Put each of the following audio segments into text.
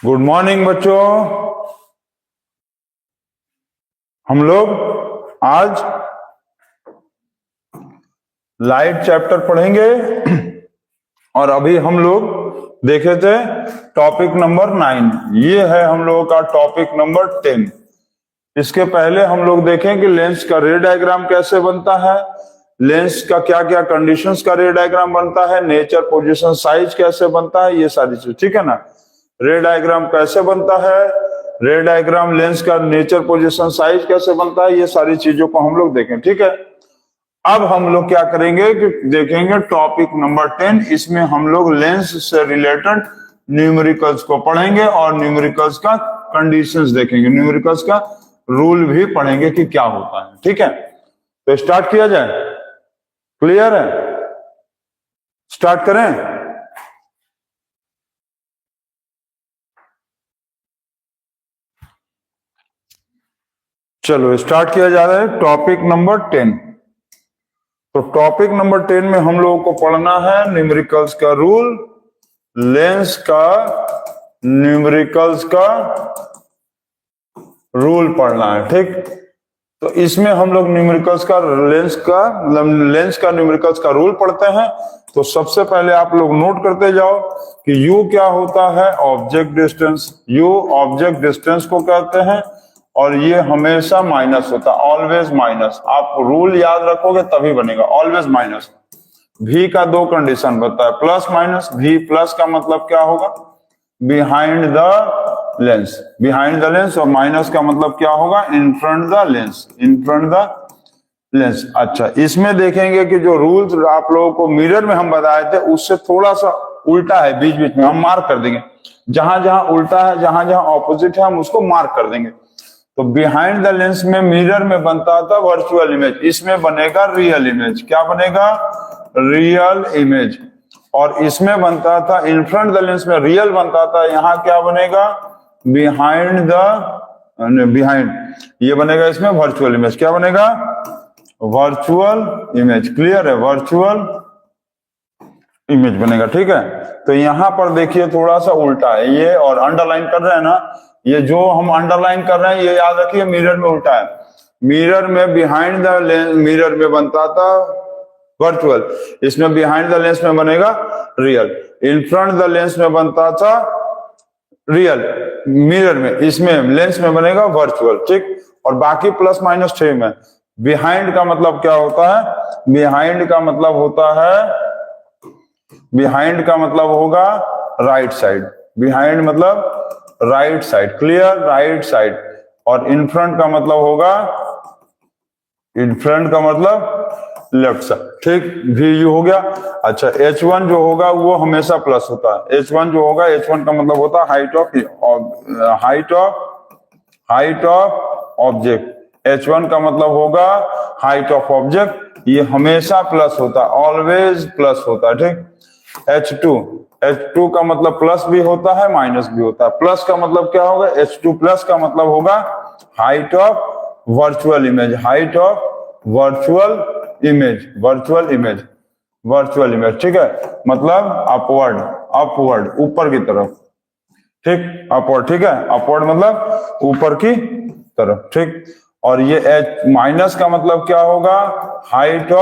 Good morning बच्चों। हम लोग आज लाइट चैप्टर पढ़ेंगे और अभी हम लोग देखे थे टॉपिक नंबर 9। ये है हम लोगों का टॉपिक नंबर 10। इसके पहले हम लोग देखें कि लेंस का रे डायग्राम कैसे बनता है, लेंस का क्या क्या कंडीशंस का रे डायग्राम बनता है, नेचर, पोजीशन, साइज कैसे बनता है, ये सारी चीज, ठीक है ना। रे डायग्राम कैसे बनता है, रे डायग्राम, लेंस का नेचर, पोजीशन, साइज कैसे बनता है, ये सारी चीजों को हम लोग देखें, ठीक है। अब हम लोग क्या करेंगे कि देखेंगे टॉपिक नंबर 10। इसमें हम लोग लेंस से रिलेटेड न्यूमेरिकल्स को पढ़ेंगे और न्यूमेरिकल्स का कंडीशंस देखेंगे, न्यूमेरिकल्स का रूल भी पढ़ेंगे कि क्या होता है, ठीक है। तो स्टार्ट किया जाए, क्लियर है, स्टार्ट करें। चलो स्टार्ट किया जा रहा है टॉपिक नंबर 10। तो टॉपिक नंबर 10 में हम लोगों को पढ़ना है न्यूमेरिकल्स का रूल, लेंस का न्यूमेरिकल्स का रूल पढ़ना है, ठीक। तो इसमें हम लोग न्यूमेरिकल्स का लेंस का न्यूमेरिकल्स का रूल पढ़ते हैं। तो सबसे पहले आप लोग नोट करते जाओ कि U क्या होता है, object distance. U object distance को कहते हैं और ये हमेशा माइनस होता है, ऑलवेज माइनस। आप रूल याद रखोगे तभी बनेगा, ऑलवेज माइनस। V का दो कंडीशन बनता है, प्लस माइनस। V प्लस का मतलब क्या होगा, behind the lens, behind the lens, और माइनस का मतलब क्या होगा, in front the lens, in front the lens. अच्छा, इसमें देखेंगे कि जो रूल्स आप लोगों को मिरर में हम बताए थे उससे थोड़ा सा उल्टा है, बीच बीच में हम मार्क कर देंगे। जहां जहां उल्टा है, जहां जहां ऑपोजिट है, हम उसको मार्क कर देंगे। तो बिहाइंड द लेंस में मिरर में बनता था वर्चुअल इमेज, इसमें बनेगा रियल इमेज। क्या बनेगा, रियल इमेज। और इसमें बनता था इन फ्रंट द लेंस में रियल बनता था, यहाँ क्या बनेगा, बिहाइंड द, बिहाइंड, ये बनेगा इसमें वर्चुअल इमेज। क्या बनेगा, वर्चुअल इमेज। क्लियर है, वर्चुअल इमेज बनेगा, ठीक है। तो यहां पर देखिए थोड़ा सा उल्टा है ये, और अंडरलाइन कर रहे हैं ना, ये जो हम अंडरलाइन कर रहे हैं ये याद रखिए मिरर में उल्टा है। मिरर में बिहाइंड द लेंस, मिरर में बनता था वर्चुअल, इसमें बिहाइंड द लेंस में बनेगा real. In front the lens में बनता था रियल मिरर में, इसमें लेंस में बनेगा वर्चुअल, ठीक। और बाकी प्लस माइनस सेम है। बिहाइंड का मतलब क्या होता है, बिहाइंड का मतलब होता है, बिहाइंड का मतलब होगा राइट साइड, बिहाइंड मतलब right side, clear, right side. और इन फ्रंट का मतलब होगा, इन फ्रंट का मतलब लेफ्ट साइड, ठीक। VU हो गया। अच्छा, H1 जो होगा वो हमेशा प्लस होता है। H1 जो होगा, H1 का मतलब होता है हाइट ऑफ ऑब्जेक्ट। H1 का मतलब होगा हाइट ऑफ ऑब्जेक्ट, ये हमेशा प्लस होता है, ऑलवेज प्लस होता है, ठीक। H2 का मतलब प्लस भी होता है माइनस भी होता है। प्लस का मतलब क्या होगा, H2 प्लस का मतलब होगा height of virtual image, height of virtual image, virtual image, virtual image, ठीक है। मतलब अपवर्ड, अपवर्ड, ऊपर की तरफ, ठीक, अपवर्ड, ठीक है। अपवर्ड मतलब ऊपर की तरफ, ठीक। और ये H माइनस का मतलब क्या होगा, हाइट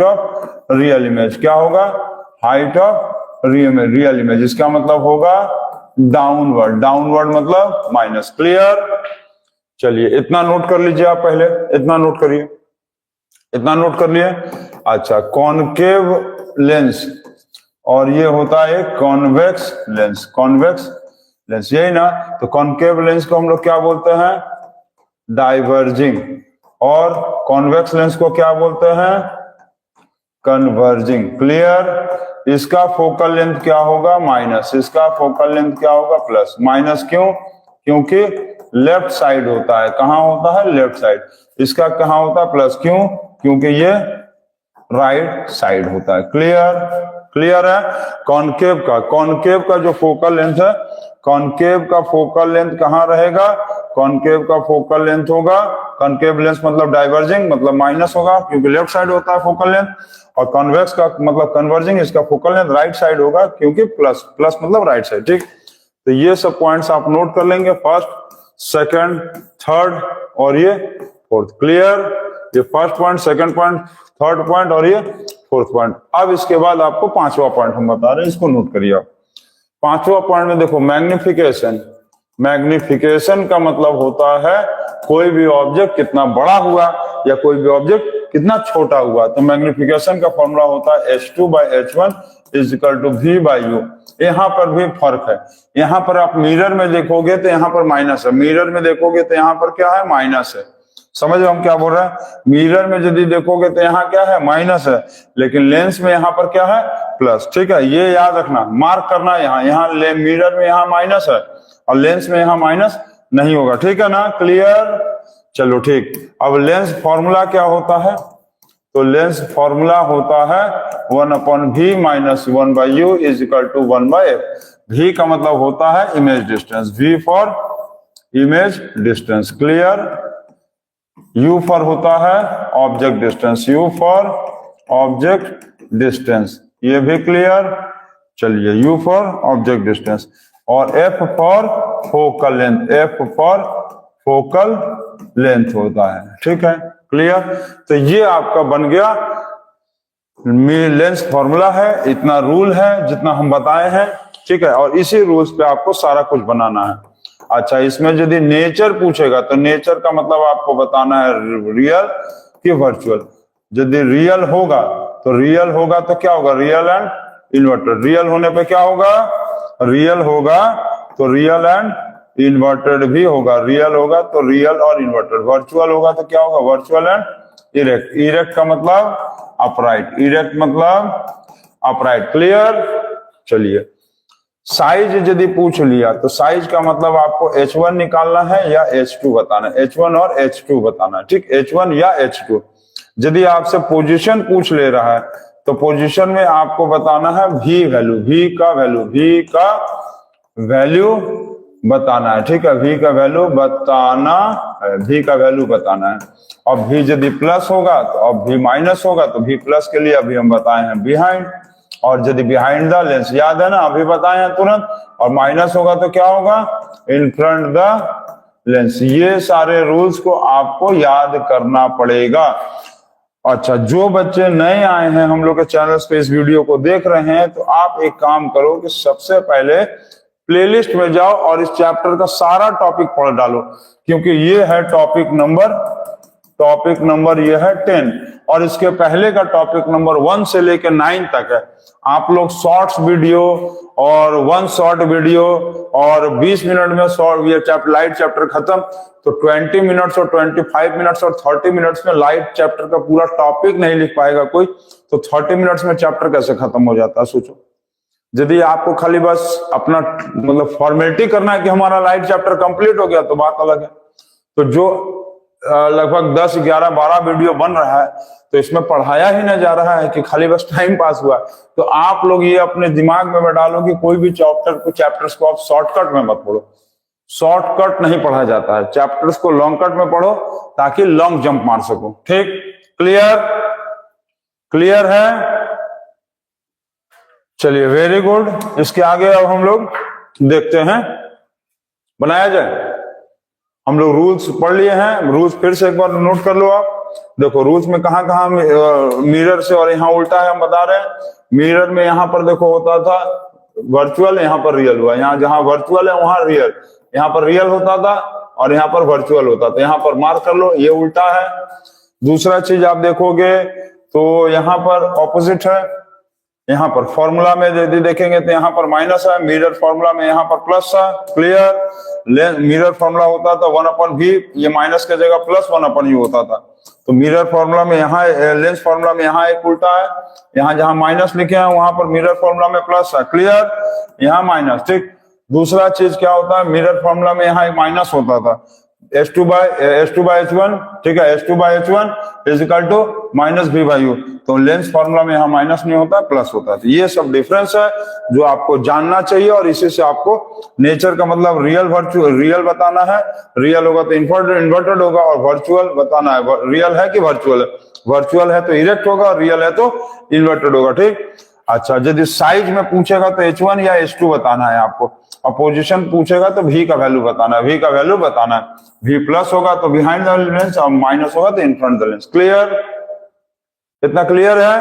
ऑफ रियल इमेज। क्या होगा, हाइट ऑफ रियल इमेज, इसका मतलब होगा डाउनवर्ड, डाउनवर्ड मतलब माइनस। क्लियर, चलिए इतना नोट कर लीजिए आप, पहले इतना नोट करिए, इतना नोट कर लिए। अच्छा, कॉनकेव लेंस और ये होता है कॉन्वेक्स लेंस, कॉन्वेक्स लेंस, यही ना। तो कॉनकेव लेंस को हम लोग क्या बोलते हैं, डाइवर्जिंग, और कॉन्वेक्स लेंस को क्या बोलते हैं, कन्वर्जिंग। क्लियर, इसका फोकल लेंथ क्या होगा, माइनस, इसका फोकल लेंथ क्या होगा, प्लस। माइनस क्यों, क्योंकि लेफ्ट साइड होता है, कहां होता है, लेफ्ट साइड। इसका कहां होता है, प्लस, क्यों, क्योंकि ये राइट साइड होता है। क्लियर, क्लियर है। कॉनकेव का जो फोकल लेंथ है, कॉनकेव का फोकल लेंथ कहां रहेगा, कॉनकेव का फोकल लेंथ होगा, कॉनकेव लेंस मतलब डाइवर्जिंग मतलब माइनस होगा क्योंकि लेफ्ट साइड होता है फोकल लेंथ। और कॉन्वेक्स का मतलब कन्वर्जिंग, इसका फोकल लेंथ राइट साइड होगा क्योंकि प्लस, प्लस मतलब राइट साइड, ठीक। तो ये सब पॉइंट्स आप नोट कर लेंगे, फर्स्ट, सेकंड, थर्ड और ये फोर्थ। क्लियर? ये first point, second point, third point और ये फोर्थ पॉइंट। अब इसके बाद आपको पांचवा पॉइंट हम बता रहे हैं, इसको नोट करिए आप। पांचवा पॉइंट में देखो मैग्निफिकेशन। मैग्निफिकेशन का मतलब होता है कोई भी ऑब्जेक्ट कितना बड़ा हुआ या कोई भी ऑब्जेक्ट कितना छोटा हुआ। तो मैग्निफिकेशन का फॉर्मूला होता है H2/H1 = V/U। यहाँ पर भी फर्क है, यहाँ पर आप मिरर में देखोगे तो यहाँ पर माइनस है, मिरर में देखोगे तो यहाँ पर क्या है, माइनस है। समझ रहे हम क्या बोल रहे हैं? मिरर में यदि देखोगे तो यहाँ क्या है, माइनस है, लेकिन लेंस में यहाँ पर क्या है, प्लस। ठीक है, ये याद रखना, मार्क करना। यहाँ मिरर में यहाँ माइनस है और लेंस में यहाँ माइनस नहीं होगा। ठीक है ना? क्लियर? चलो ठीक। अब लेंस फॉर्मूला क्या होता है? तो लेंस फॉर्मूला होता है 1/V - 1/U = 1/F। V का मतलब होता है image distance, V for image distance. Clear? U for होता है object distance, U for object distance. ये भी क्लियर? चलिए, U फॉर ऑब्जेक्ट डिस्टेंस। और F for focal length, F for focal length होता है। ठीक है, क्लियर? तो ये आपका बन गया लेंस फॉर्मूला है, इतना रूल है जितना हम बताए हैं। ठीक है, और इसी रूल्स पे आपको सारा कुछ बनाना है। अच्छा, इसमें यदि नेचर पूछेगा तो नेचर का मतलब आपको बताना है रियल कि वर्चुअल। यदि रियल होगा तो क्या होगा, रियल एंड इन्वर्टेड। रियल होने पे क्या होगा, रियल होगा तो रियल एंड इन्वर्टेड भी होगा, रियल होगा तो रियल और इन्वर्टेड। वर्चुअल होगा तो क्या होगा, वर्चुअल एंड इरेक्ट। इरेक्ट का मतलब अपराइट, इरेक्ट मतलब अपराइट। क्लियर? चलिए, साइज यदि पूछ लिया तो साइज का मतलब आपको H1 निकालना है या H2 बताना है, H1 और H2 बताना है। ठीक, H1 या H2। यदि आपसे पोजीशन पूछ ले रहा है तो पोजीशन में आपको बताना है V वैल्यू, V का वैल्यू बताना है। ठीक है, V का वैल्यू बताना है, V का वैल्यू बताना है। और V यदि प्लस होगा तो, अब V माइनस होगा तो V प्लस के लिए अभी हम बताए हैं बिहाइंड। और यदि बिहाइंड द लेंस, याद है ना, अभी बताए हैं तुरंत। और माइनस होगा तो क्या होगा, इन फ्रंट द लेंस। ये सारे रूल्स को आपको याद करना पड़ेगा। अच्छा, जो बच्चे नए आए हैं हम लोग के चैनल पे, इस वीडियो को देख रहे हैं, तो आप एक काम करो कि सबसे पहले प्लेलिस्ट में जाओ और इस चैप्टर का सारा टॉपिक पढ़ डालो, क्योंकि ये है टॉपिक नंबर ये है 10 और इसके पहले का टॉपिक नंबर 1 से लेकर 9 तक है। आप लोग शॉर्ट्स वीडियो और 1 शॉर्ट वीडियो और 20 मिनट में शॉर्ट ये लाइट चैप्टर खत्म, तो 20 मिनट्स और 25 मिनट्स और 30 मिनट्स में लाइट चैप्टर का पूरा टॉपिक नहीं लिख पाएगा कोई, तो 30 मिनट्स में चैप्टर कैसे खत्म हो जाता है, सोचो। यदि आपको खाली बस अपना मतलब फॉर्मेलिटी करना है कि हमारा लाइट चैप्टर कंप्लीट हो गया तो बात अलग है। तो जो लगभग 10, 11, 12 वीडियो बन रहा है तो इसमें पढ़ाया ही नहीं जा रहा है कि खाली बस टाइम पास हुआ। तो आप लोग ये अपने दिमाग में डालो कि कोई भी चैप्टर्स को आप शॉर्टकट में मत पढ़ो। शॉर्टकट नहीं पढ़ा जाता है, चैप्टर्स को लॉन्ग कट में पढ़ो ताकि लॉन्ग जंप मार सको। ठीक, क्लियर है? चलिए, वेरी गुड। इसके आगे अब हम लोग देखते हैं, बनाया जाए। हम लोग रूल्स पढ़ लिए हैं, रूल्स फिर से एक बार नोट कर लो आप। देखो रूल्स में कहां कहां मिरर से और यहाँ उल्टा है हम बता रहे हैं। मिरर में यहाँ पर देखो होता था वर्चुअल, यहाँ पर रियल हुआ। यहाँ जहां वर्चुअल है वहां रियल, यहाँ पर रियल होता था और यहाँ पर वर्चुअल होता था। यहाँ पर मार्क कर लो, ये उल्टा है। दूसरा चीज आप देखोगे तो यहाँ पर ऑपोजिट है। यहाँ पर फॉर्मूला में यदि देखेंगे तो यहाँ पर माइनस है, मिरर फॉर्मूला में यहाँ पर प्लस है। क्लियर? मिरर फॉर्मूला होता था 1/V, ये माइनस की जगह प्लस 1/U होता था। तो मिरर फॉर्मूला में यहाँ, लेंस फॉर्मूला में यहाँ एक उल्टा है। यहाँ जहां माइनस लिखे हैं वहां पर मिरर फॉर्मूला में प्लस है। क्लियर? यहाँ माइनस। ठीक, दूसरा चीज क्या होता है, मिरर फॉर्मूला में यहाँ एक माइनस होता था, H2/H1। ठीक है, H2/H1 = -V/U। तो लेंस फॉर्मूला में यहाँ माइनस नहीं होता, प्लस होता है। तो ये सब डिफरेंस है जो आपको जानना चाहिए और इसी से आपको नेचर का मतलब रियल बताना है। रियल होगा तो इन्वर्टेड होगा और वर्चुअल बताना है, रियल है कि वर्चुअल है। वर्चुअल है तो इरेक्ट होगा और रियल है तो इन्वर्टेड होगा। ठीक, अच्छा, यदि साइज में पूछेगा तो H1 या H2 बताना है आपको। और पोजीशन पूछेगा तो v का वैल्यू बताना है, v का वैल्यू बताना है। v प्लस होगा तो बिहाइंड द लेंस और माइनस होगा तो in front the lens. Clear? इतना क्लियर है?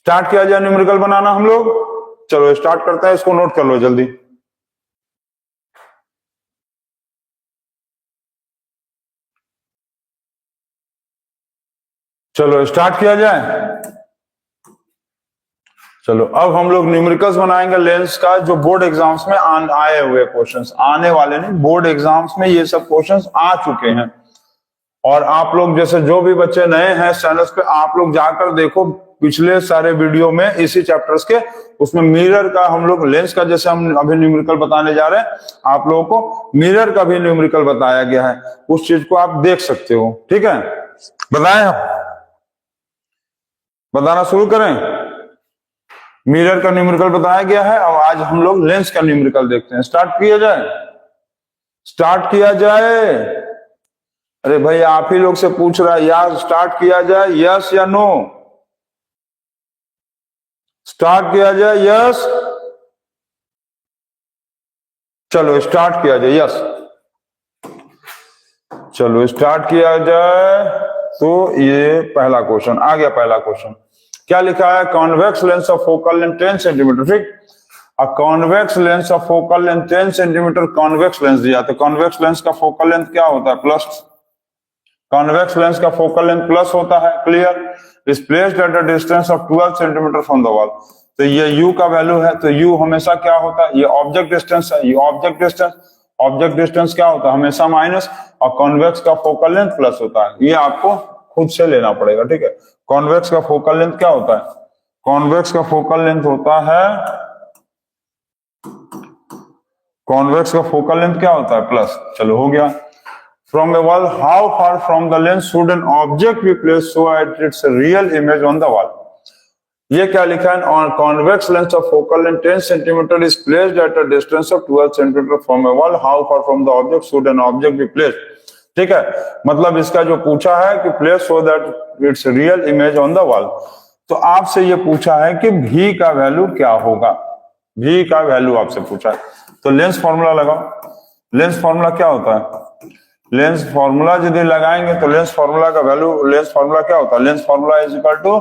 स्टार्ट किया जाए न्यूमेरिकल बनाना हम लोग। चलो स्टार्ट करते हैं, इसको नोट कर लो जल्दी। चलो स्टार्ट किया जाए। चलो अब हम लोग न्यूमेरिकल्स बनाएंगे लेंस का, जो बोर्ड एग्जाम्स में आए हुए क्वेश्चंस, आने वाले नहीं, बोर्ड एग्जाम्स में ये सब क्वेश्चंस आ चुके हैं। और आप लोग जैसे जो भी बच्चे नए हैं चैनल्स पे, आप लोग जाकर देखो पिछले सारे वीडियो में इसी चैप्टर्स के, उसमें मिरर का हम लोग, लेंस का जैसे हम अभी न्यूमेरिकल बताने जा रहे हैं, आप लोगों को मिरर का भी न्यूमेरिकल बताया गया है, उस चीज को आप देख सकते हो। ठीक है, बताएं हम, बताना शुरू करें। मिरर का न्यूमेरिकल बताया गया है, अब आज हम लोग लेंस का न्यूमेरिकल देखते हैं। स्टार्ट किया जाए, स्टार्ट किया जाए। अरे भाई आप ही लोग से पूछ रहा है यार, स्टार्ट किया जाए, यस या नो? स्टार्ट किया जाए, यस? चलो स्टार्ट किया जाए, यस। चलो स्टार्ट किया जाए। तो ये पहला क्वेश्चन आ गया। पहला क्वेश्चन क्या लिखा है? Convex lens of focal length 10 centimetre. ठीक, a convex lens of focal length 10 centimetre convex lens दिया। तो कॉन्वेक्स लेंस का फोकल लेंथ क्या होता है? प्लस। कॉन्वेक्स लेंस का फोकल लेंथ प्लस होता है। Clear? Is placed at a distance of 12 centimetre from the wall. तो ये u का वैल्यू है, तो u हमेशा क्या होता है? ये ऑब्जेक्ट डिस्टेंस है, ये ऑब्जेक्ट डिस्टेंस। ऑब्जेक्ट डिस्टेंस क्या होता है? हमेशा माइनस, और कॉन्वेक्स का फोकल लेंथ प्लस होता है। ये आपको खुद से लेना पड़ेगा। ठीक है, कॉन्वेक्स का फोकल लेंथ क्या होता है? कॉन्वेक्स का फोकल लेंथ होता है, कॉन्वेक्स का फोकल लेंथ क्या होता है? प्लस। चलो हो गया। From A wall, how far from the lens should an object be placed so at its real image on the wall. ये क्या लिखा है? On convex lens of focal length 10 centimetre is placed at a distance of 12 centimetre from A wall, how far from the object should an object be placed. ठीक है, मतलब इसका जो पूछा है कि place so that it's real image on the wall, तो आपसे ये पूछा है कि v का वैल्यू क्या होगा। v का वैल्यू आपसे पूछा है, तो लेंस फॉर्मूला लगाओ। लेंस फॉर्मूला क्या होता है? लेंस फॉर्मूला यदि लगाएंगे तो लेंस फॉर्मूला का वैल्यू, लेंस फॉर्मूला क्या होता है? Lens formula is equal to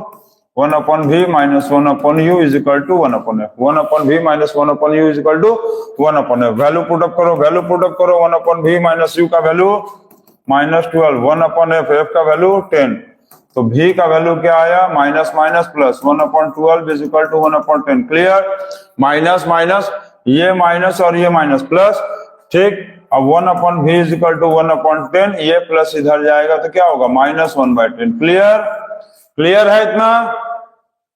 1 upon v minus 1 upon u is equal to 1 upon f। 1 upon v minus 1 upon u is equal to 1 upon f। Value put up करो, value put up करो। 1 upon v minus u का value minus 12, 1 upon f, f का value 10। तो v का value क्या आया? Minus minus plus, 1 upon 12 is equal to 1 upon 10। Clear? Minus minus, ये minus और ये माइनस प्लस। ठीक, अब 1 upon v is equal to 1 upon 10, ये प्लस इधर जाएगा तो क्या होगा? माइनस 1/10। क्लियर? क्लियर है इतना?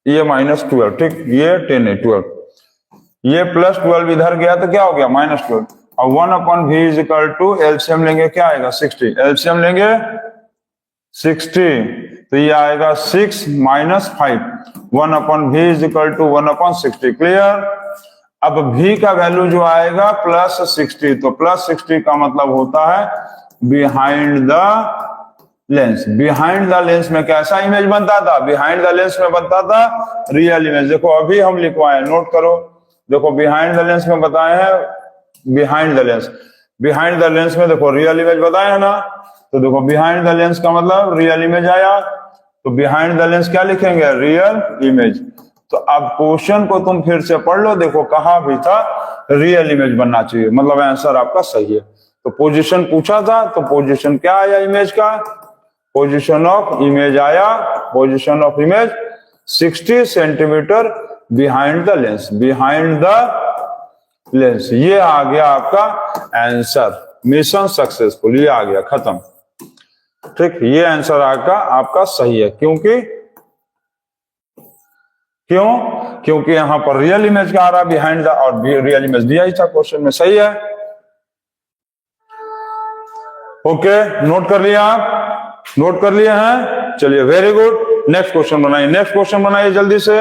ये माइनस 12, ठीक, ये 10 है 12, ये प्लस 12 इधर गया तो क्या हो गया? माइनस 12। और 1 upon v is equal to, LCM लेंगे क्या आएगा? 60। एलसीएम लेंगे 60, तो ये आएगा 6 minus 5। 1 upon v is equal to 1 upon 60। Clear? अब v का वैल्यू जो आएगा प्लस 60, तो प्लस 60 का मतलब होता है behind the lens. Behind the lens में कैसा इमेज बनता था? बिहाइंड द लेंस में बनता था रियल इमेज। देखो अभी हम लिखवाए, नोट करो। देखो बिहाइंड द लेंस में बताए हैं, behind the lens, behind the lens में देखो रियल इमेज बताए है ना। तो देखो बिहाइंड द लेंस का मतलब रियल इमेज आया, तो बिहाइंड द लेंस क्या लिखेंगे? Real image. तो अब क्वेश्चन को तुम फिर से पढ़ लो, देखो कहा भी था रियल इमेज बनना चाहिए, मतलब आंसर आपका सही है। तो पोजीशन पूछा था, तो पोजीशन क्या आया इमेज का? पोजीशन ऑफ इमेज आया, position of image 60 centimetre behind the lens, behind the lens. ये आ गया आपका आंसर। मिशन सक्सेसफुल, ये आ गया, खत्म। ठीक, ये आंसर आपका सही है। क्योंकि यहां पर रियल इमेज का आ रहा बिहाइंड द, और रियल इमेज दिया ही था क्वेश्चन में। सही है? ओके, नोट कर लिया आप? नोट कर लिए हैं? चलिए वेरी गुड। नेक्स्ट क्वेश्चन बनाइए, नेक्स्ट क्वेश्चन बनाइए जल्दी से।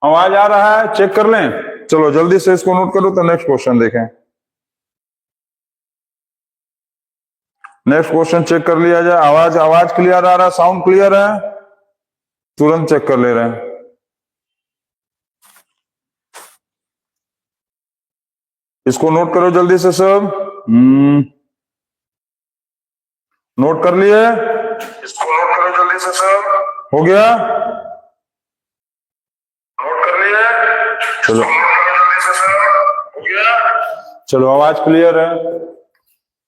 आवाज आ रहा है? चेक कर लें। चलो जल्दी से इसको नोट करो, तो नेक्स्ट क्वेश्चन देखें। नेक्स्ट क्वेश्चन चेक कर लिया जाए। आवाज क्लियर आ रहा है? साउंड क्लियर है? तुरंत चेक कर ले रहे हैं। इसको नोट करो जल्दी से सब। नोट कर लिए? इसको नोट करो जल्दी से सब। हो गया? नोट कर लिए? चलो जल्दी से सब। हो गया? चलो आवाज क्लियर है?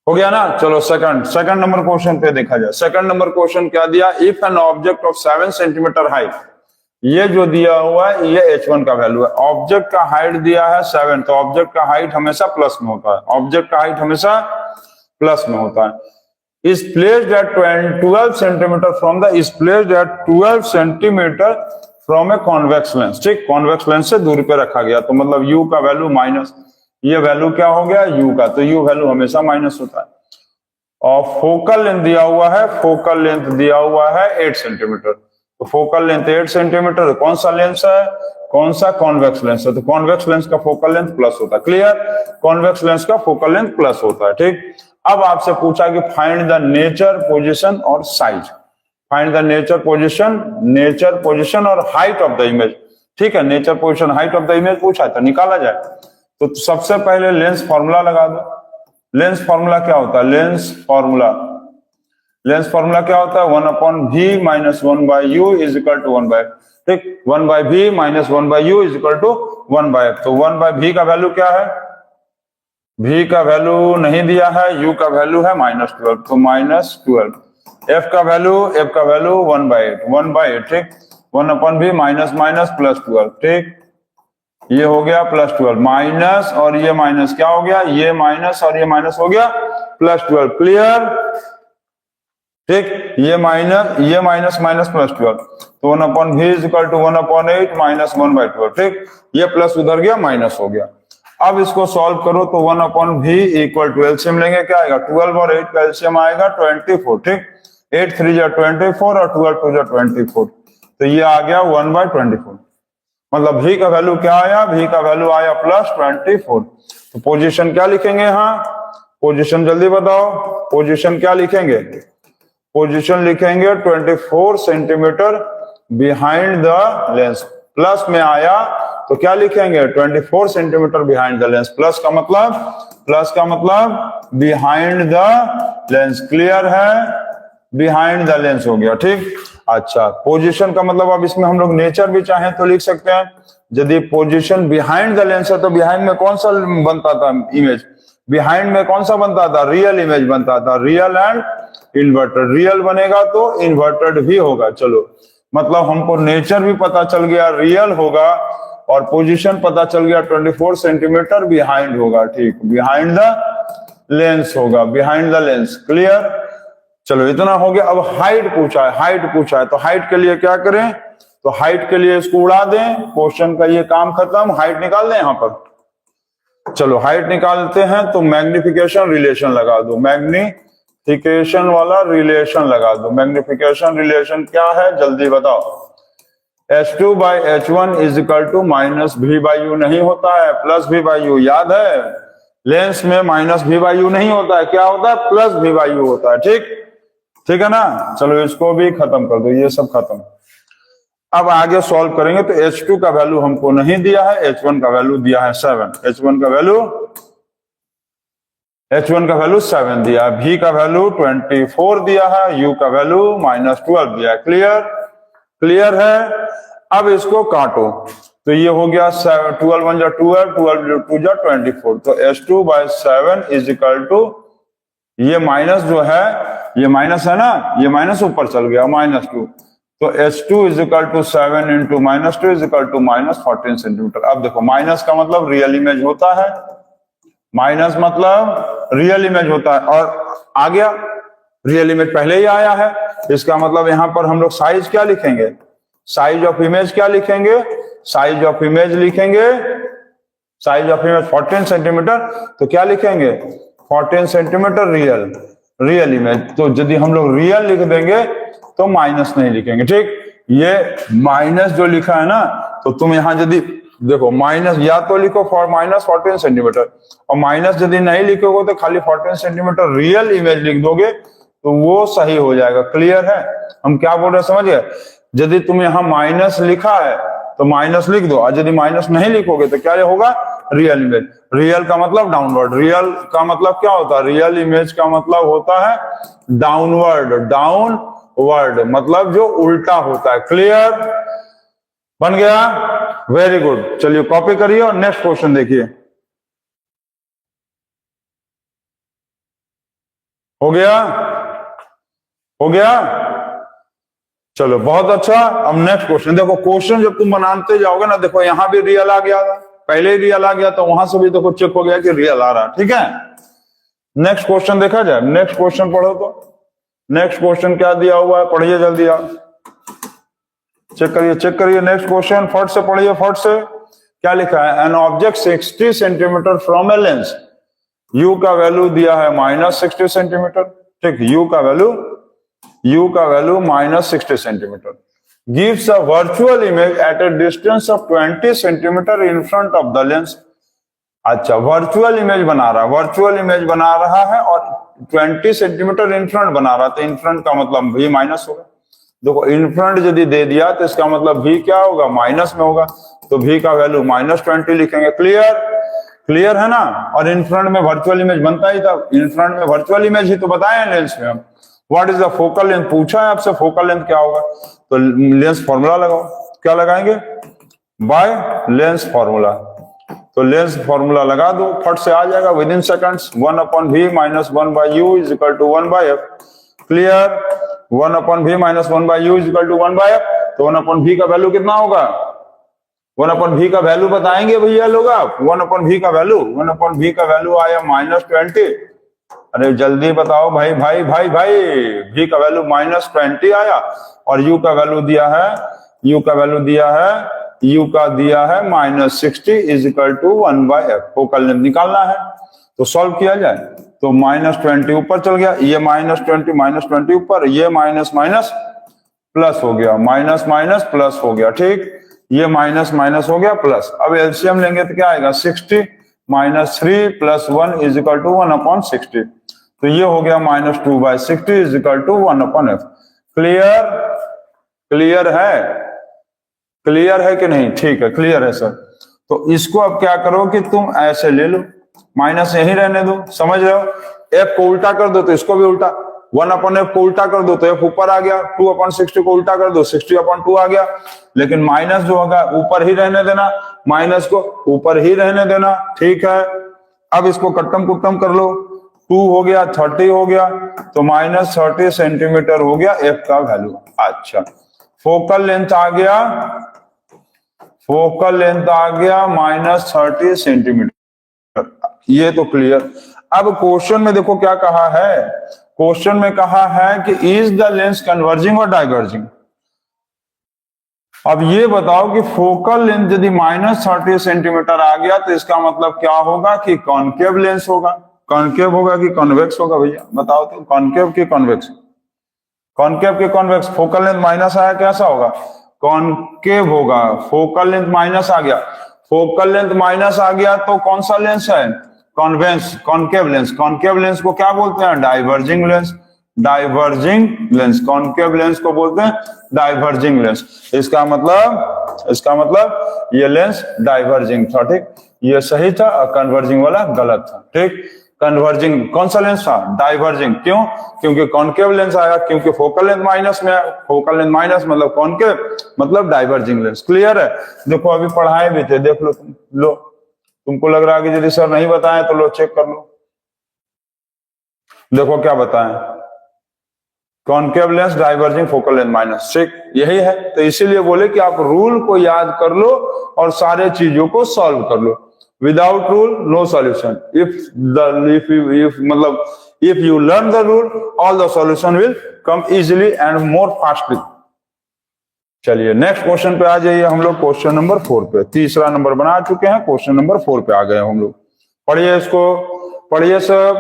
हो गया ना? चलो सेकंड नंबर क्वेश्चन पे देखा जाए। सेकंड नंबर क्वेश्चन क्या दिया? If an object of 7 centimetre height, ये जो दिया हुआ है ये h1 का वैल्यू है। ऑब्जेक्ट का हाइट दिया है 7, तो ऑब्जेक्ट का हाइट हमेशा प्लस में होता है। ऑब्जेक्ट का हाइट हमेशा प्लस में होता है। Is placed eight 12 centimetre from the is placed eight 12 centimetre from a convex lens. ठीक, कॉन्वेक्स लेंस से दूरी पे रखा गया, तो मतलब u का वैल्यू माइनस, ये वैल्यू क्या हो गया? u का, तो u वैल्यू हमेशा माइनस होता है। और फोकल लेंथ दिया हुआ है, फोकल लेंथ दिया हुआ है 8 सेंटीमीटर, तो फोकल लेंथ 8 सेंटीमीटर। कौन सा लेंस है? कौन सा? कॉन्वेक्स लेंस है, तो कॉन्वेक्स लेंस का फोकल लेंथ प्लस होता है। क्लियर? कॉन्वेक्स लेंस का फोकल लेंथ प्लस होता है। ठीक, अब आपसे पूछा कि फाइंड द नेचर, पोजीशन और size. Find the nature position और हाइट ऑफ द इमेज। ठीक है, nature position height of the image पूछा है तो निकाला जाए। तो सबसे पहले लेंस फॉर्मूला लगा दो। लेंस फॉर्मूला क्या होता है? लेंस फॉर्मूला क्या होता है? 1/v minus 1/u is equal to 1/f। ठीक, 1/v minus 1/u is equal to 1/f। तो 1/v का वैल्यू क्या है? v का वैल्यू नहीं दिया है, u का वैल्यू है -12, तो -12। f का वैल्यू 1/8। ठीक, 1/v माइनस माइनस प्लस 12। ठीक, ये हो गया +12, माइनस और ये माइनस क्या हो गया? ये माइनस और ये माइनस हो गया +12। क्लियर? ठीक, ये माइनस माइनस +12, तो 1/v is equal to 1/8 minus 1/12। ठीक, ये प्लस उधर गया, माइनस हो गया। अब इसको सॉल्व करो तो 1/v इक्वल टू एलसीएम लेंगे, क्या आएगा? 12 और 8 का एलसीएम आएगा 24। ठीक, 8 3 जा 24 और 12 2 जा 24, तो ये आ गया 1/24। मतलब v का वैल्यू क्या आया? v का वैल्यू आया +24। तो पोजीशन क्या लिखेंगे? यहाँ पोजीशन जल्दी बताओ, पोजीशन क्या लिखेंगे? पोजीशन लिखेंगे 24 centimetre behind the lens. Plus में आया तो क्या लिखेंगे? 24 centimetre behind the lens. Plus का मतलब बिहाइंड द लेंस। क्लियर है? बिहाइंड द लेंस हो गया। ठीक, अच्छा, पोजीशन का मतलब अब इसमें हम लोग नेचर भी चाहें तो लिख सकते हैं। यदि पोजीशन बिहाइंड द लेंस है तो बिहाइंड में कौन सा बनता था इमेज? बिहाइंड में कौन सा बनता था? रियल इमेज बनता था। Real and inverted. रियल बनेगा तो इन्वर्टेड भी होगा। चलो, मतलब हमको नेचर भी पता चल गया, रियल होगा, और पोजीशन पता चल गया 24 सेंटीमीटर बिहाइंड होगा। ठीक, बिहाइंड द लेंस होगा, बिहाइंड द लेंस। क्लियर? चलो, इतना हो गया। अब हाइट पूछा है, तो हाइट के लिए क्या करें? तो हाइट के लिए इसको उड़ा दें, क्वेश्चन का ये काम खत्म, हाइट निकाल दें यहां पर। चलो, हाइट निकालते हैं तो मैग्निफिकेशन रिलेशन लगा दो, मैग्निफिकेशन वाला रिलेशन लगा दो। मैग्निफिकेशन रिलेशन क्या है जल्दी बताओ? h2/h1 is equal to -v/u नहीं होता है, +v/u। याद है, लेंस में -v/u नहीं होता है, क्या होता है? +v/u होता है। ठीक है ना? चलो, इसको भी खत्म कर दो, ये सब खत्म। अब आगे सॉल्व करेंगे तो h2 का वैल्यू हमको नहीं दिया है, h1 का वैल्यू दिया है 7। h1 का वैल्यू 7 दिया है, v का वैल्यू 24 दिया है, u का वैल्यू -12 दिया है। क्लियर है? अब इसको काटो तो ये हो गया 12 1 जा 12, 12 2 जा 24, तो h2/7 इज इक्वल टू, ये माइनस जो है, ये माइनस है ना, ये माइनस ऊपर चल गया -2, तो h2 is equal to 7 into -2 is equal to -14 centimetre. अब देखो, माइनस का मतलब रियल इमेज होता है, माइनस मतलब रियल इमेज होता है, और आ गया रियल इमेज पहले ही आया है, इसका मतलब यहां पर हम लोग साइज क्या लिखेंगे? साइज ऑफ इमेज क्या लिखेंगे? साइज ऑफ इमेज 14 सेंटीमीटर, तो क्या लिखेंगे? 14 सेंटीमीटर रियल इमेज। तो यदि हम लोग रियल लिख देंगे तो माइनस नहीं लिखेंगे। ठीक, ये माइनस जो लिखा है ना, तो तुम यहां यदि देखो माइनस या तो लिखो -14 सेंटीमीटर, और माइनस यदि नहीं लिखोगे तो खाली 14 सेंटीमीटर रियल इमेज लिख दोगे तो वो सही हो जाएगा। क्लियर है? हम क्या बोल रहे हैं समझ गए? यदि तुम यहाँ माइनस लिखा है तो माइनस लिख दो, और यदि माइनस नहीं लिखोगे तो क्या होगा? Real image. रियल का मतलब डाउनवर्ड, रियल का मतलब क्या होता है, रियल इमेज का मतलब होता है डाउनवर्ड, डाउनवर्ड मतलब जो उल्टा होता है। क्लियर, बन गया, वेरी गुड। चलिए कॉपी करिए और नेक्स्ट क्वेश्चन देखिए। हो गया, हो गया, चलो बहुत अच्छा। अब नेक्स्ट क्वेश्चन देखो, क्वेश्चन जब तुम बनाते जाओगे ना, देखो यहां भी रियल आ गया था, पहले ही रियल आ गया, तो वहां से भी देखो चेक हो गया कि रियल आ रहा है, ठीक है। नेक्स्ट क्वेश्चन देखा जाए, नेक्स्ट क्वेश्चन पढ़ो तो। नेक्स्ट क्वेश्चन क्या दिया हुआ है, पढ़िए जल्दी आप, चेक करिए, चेक करिए नेक्स्ट क्वेश्चन, फट से पढ़िए, फट से। क्या लिखा है, an object 60 centimetre from a lens, you का वैल्यू दिया है -60 सेंटीमीटर, ठीक, यू का value -60 centimetre, gives a virtual image at A distance of 20 centimetre in front of the lens. अच्छा, वर्चुअल इमेज बना रहा है, वर्चुअल इमेज बना रहा है और 20 सेंटीमीटर इन फ्रंट बना रहा है, तो इन फ्रंट का मतलब भी माइनस होगा। देखो इन फ्रंट यदि दे दिया तो इसका मतलब भी क्या होगा, माइनस में होगा, तो भी का वैल्यू -20 लिखेंगे। क्लियर, क्लियर है ना। और इन फ्रंट में वर्चुअल इमेज बनता ही था, इन फ्रंट में वर्चुअल इमेज ही तो बताए लेंस में। हम what is the focal length पूछा है आपसे, फोकल लेंथ क्या होगा, तो लेंस फॉर्मूला लगाओ, क्या लगाएंगे, बाय लेंस फॉर्मूला। तो लेंस फॉर्मूला लगा दो, फट से आ जाएगा with in seconds, 1/v - 1/u = 1/f। Clear, 1/v - 1/u = 1/f, तो 1/v का वैल्यू कितना होगा, 1/v का वैल्यू बताएंगे भैया लोग आप, 1/v का वैल्यू, 1/v का वैल्यू आया -20। अरे जल्दी बताओ भाई भाई भाई भाई, v का वैल्यू -20 आया और u का वैल्यू दिया है, u का वैल्यू दिया है, u का दिया है -60 = 1/f। फोकल लेंथ निकालना है, तो सॉल्व किया जाए, तो -20 ऊपर चल गया, ये -20 ऊपर, ये माइनस माइनस प्लस हो गया, माइनस माइनस प्लस हो गया, ठीक, ये माइनस माइनस हो गया प्लस। अब एलसीएम लेंगे तो क्या आएगा, 60 - 3 + 1 = 1/60, तो ये हो गया -2/60 = 1/f। क्लियर, क्लियर है, क्लियर है कि नहीं, ठीक है, क्लियर है सर। तो इसको अब क्या करो कि तुम ऐसे ले लो, माइनस यही रहने दो, समझ रहे हो, f को उल्टा कर दो तो इसको भी उल्टा, 1/f को उल्टा कर दो तो f ऊपर आ गया, 2/60 को उल्टा कर दो 60/2 आ गया, लेकिन माइनस जो होगा ऊपर ही रहने देना, माइनस को ऊपर ही रहने देना, ठीक है। अब इसको कट्टम कुट्टम कर लो, 2 हो गया 30 हो गया, तो -30 सेंटीमीटर हो गया f का वैल्यू। अच्छा, फोकल लेंथ आ गया, फोकल लेंथ आ गया -30 सेंटीमीटर, ये तो क्लियर। अब क्वेश्चन में देखो क्या कहा है, क्वेश्चन में कहा है कि इज द लेंस कन्वर्जिंग और डाइवर्जिंग। अब ये बताओ कि फोकल लेंथ यदि -30 सेंटीमीटर आ गया तो इसका मतलब क्या होगा कि कॉनकेव लेंस होगा, कॉनकेव होगा कि कॉन्वेक्स होगा भैया, बताओ तो, कॉनकेव की कॉन्वेक्स, कॉनकेव की कॉन्वेक्स। फोकल लेंथ माइनस आया, कैसा होगा, कॉनकेव होगा। फोकल लेंथ माइनस आ गया, फोकल लेंथ माइनस आ गया तो कौन सा लेंस है, convex, concave lens. Concave lens को क्या बोलते हैं, diverging lens, diverging lens, concave lens को बोलते हैं डाइवर्जिंग लेंस। इसका मतलब ये लेंस डाइवर्जिंग था, ठीक, ये सही था और कन्वर्जिंग वाला गलत था, ठीक। कन्वर्जिंग कौन सा लेंस था, डाइवर्जिंग, क्यों, क्योंकि कॉनकेव लेंस आया, क्योंकि फोकल लेंथ माइनस में है, फोकल लेंथ माइनस मतलब कॉनकेव मतलब डाइवर्जिंग लेंस। क्लियर है। देखो अभी पढ़ाए भी थे, देख लो तुम, लो तुमको लग रहा है कि यदि सर नहीं बताएं तो लो चेक कर लो, देखो क्या बताएं, concave lens diverging focal length minus, ठीक, यही है। तो इसीलिए बोले कि आप रूल को याद कर लो और सारे चीजों को सॉल्व कर लो। Without rule no solution, if you learn the rule all the solution will come easily and more fastly। चलिए नेक्स्ट क्वेश्चन पे आ जाइए, हम लोग क्वेश्चन नंबर 4 पे, तीसरा नंबर बना चुके हैं, क्वेश्चन नंबर 4 पे आ गए हम लोग। पढ़िए इसको, पढ़िए सब,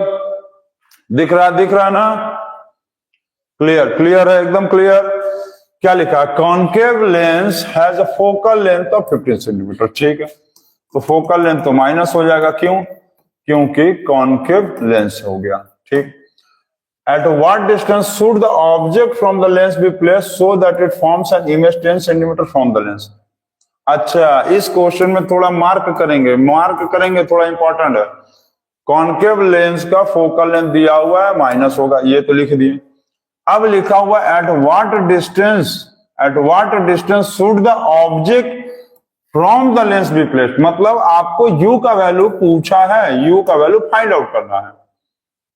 दिख रहा ना, क्लियर, क्लियर है, एकदम क्लियर। क्या लिखा, concave lens has a focal length of 15 centimetre, ठीक है, तो फोकल लेंथ तो माइनस हो जाएगा, क्यों, क्योंकि कॉनकेव लेंस हो गया, ठीक। At what distance should the object from the lens be placed so that it forms an image 10 centimeter from the lens? अच्छा, इस क्वेश्चन में थोड़ा मार्क करेंगे, थोड़ा इंपॉर्टेंट है। कॉन्केव लेंस का फोकल लेंथ दिया हुआ है माइनस होगा, ये तो लिख दिए। अब लिखा हुआ at what distance should the object from the lens be placed, मतलब आपको u का वैल्यू पूछा है, u का वैल्यू फाइंड आउट करना है।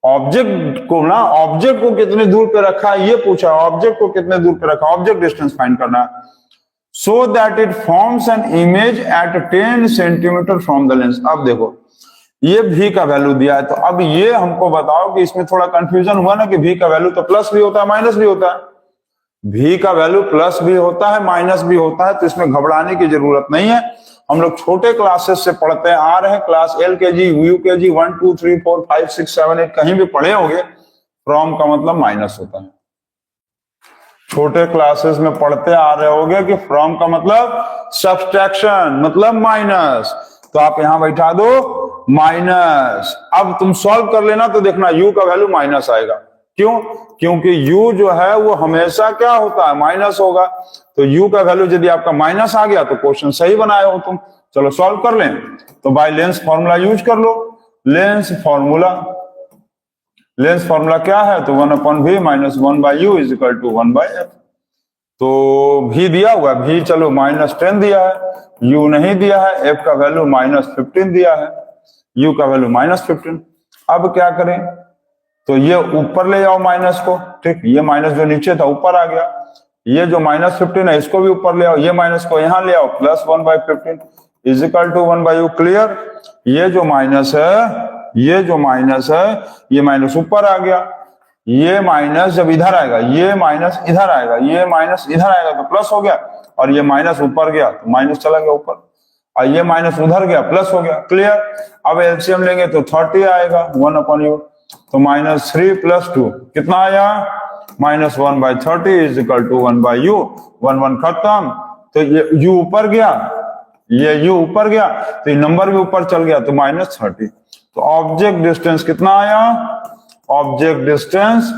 ऑब्जेक्ट को कितने दूर पे रखा है ये पूछा है, ऑब्जेक्ट को कितने दूर पे रखा, ऑब्जेक्ट डिस्टेंस फाइंड करना है। So that it forms an image at 10 centimetre from the lens. अब देखो ये v का वैल्यू दिया है, तो अब ये हमको बताओ कि इसमें थोड़ा कंफ्यूजन हुआ ना कि v का वैल्यू तो प्लस भी होता है माइनस भी होता है। v का वैल्यू प्लस भी होता है माइनस भी होता है, तो इसमें घबराने की जरूरत नहीं है। हम लोग छोटे क्लासेस से पढ़ते आ रहे हैं, क्लास LKG, UKG 1 2 3 4 5 6 7 8 कहीं भी पढ़े होंगे, फ्रॉम का मतलब माइनस होता है। छोटे क्लासेस में पढ़ते आ रहे होंगे कि फ्रॉम का मतलब सब्सट्रैक्शन, मतलब माइनस, तो आप यहां बैठा दो माइनस। अब तुम सॉल्व कर लेना तो देखना u का वैल्यू माइनस आएगा। क्यों? क्योंकि u जो है वो हमेशा क्या होता है, माइनस होगा। तो u का वैल्यू यदि आपका माइनस आ गया तो क्वेश्चन सही बनाए हो तुम। चलो सॉल्व कर लें, तो बाय लेंस फॉर्मूला यूज कर लो। लेंस फॉर्मूला क्या है, तो 1/v minus 1/u is equal to 1/f। तो v दिया हुआ है, v चलो -10 दिया है, u नहीं दिया है, f का वैल्यू -15 दिया है, u का वैल्यू -15। अब क्या करें, तो ये ऊपर ले जाओ माइनस को, ठीक, ये माइनस जो नीचे था ऊपर आ गया, ये जो -15 है इसको भी ऊपर ले आओ, ये माइनस को यहां ले आओ, plus 1/15 is equal to 1/u। Clear? ये जो माइनस है ये माइनस ऊपर आ गया, ये माइनस जब इधर आएगा, ये माइनस इधर आएगा, ये माइनस इधर आएगा तो प्लस हो गया, और ये माइनस ऊपर गया तो माइनस चला गया ऊपर, और ये माइनस उधर गया प्लस हो गया। क्लियर? अब एलसीएम लेंगे तो 30 आएगा 1/u, तो -3 + 2 कितना आया, -1/30 इज इक्वल टू 1/u। 1 खत्म, तो ये u ऊपर गया, ये u ऊपर गया, तो ये नंबर भी ऊपर चल गया, तो -30। तो ऑब्जेक्ट डिस्टेंस कितना आया, ऑब्जेक्ट डिस्टेंस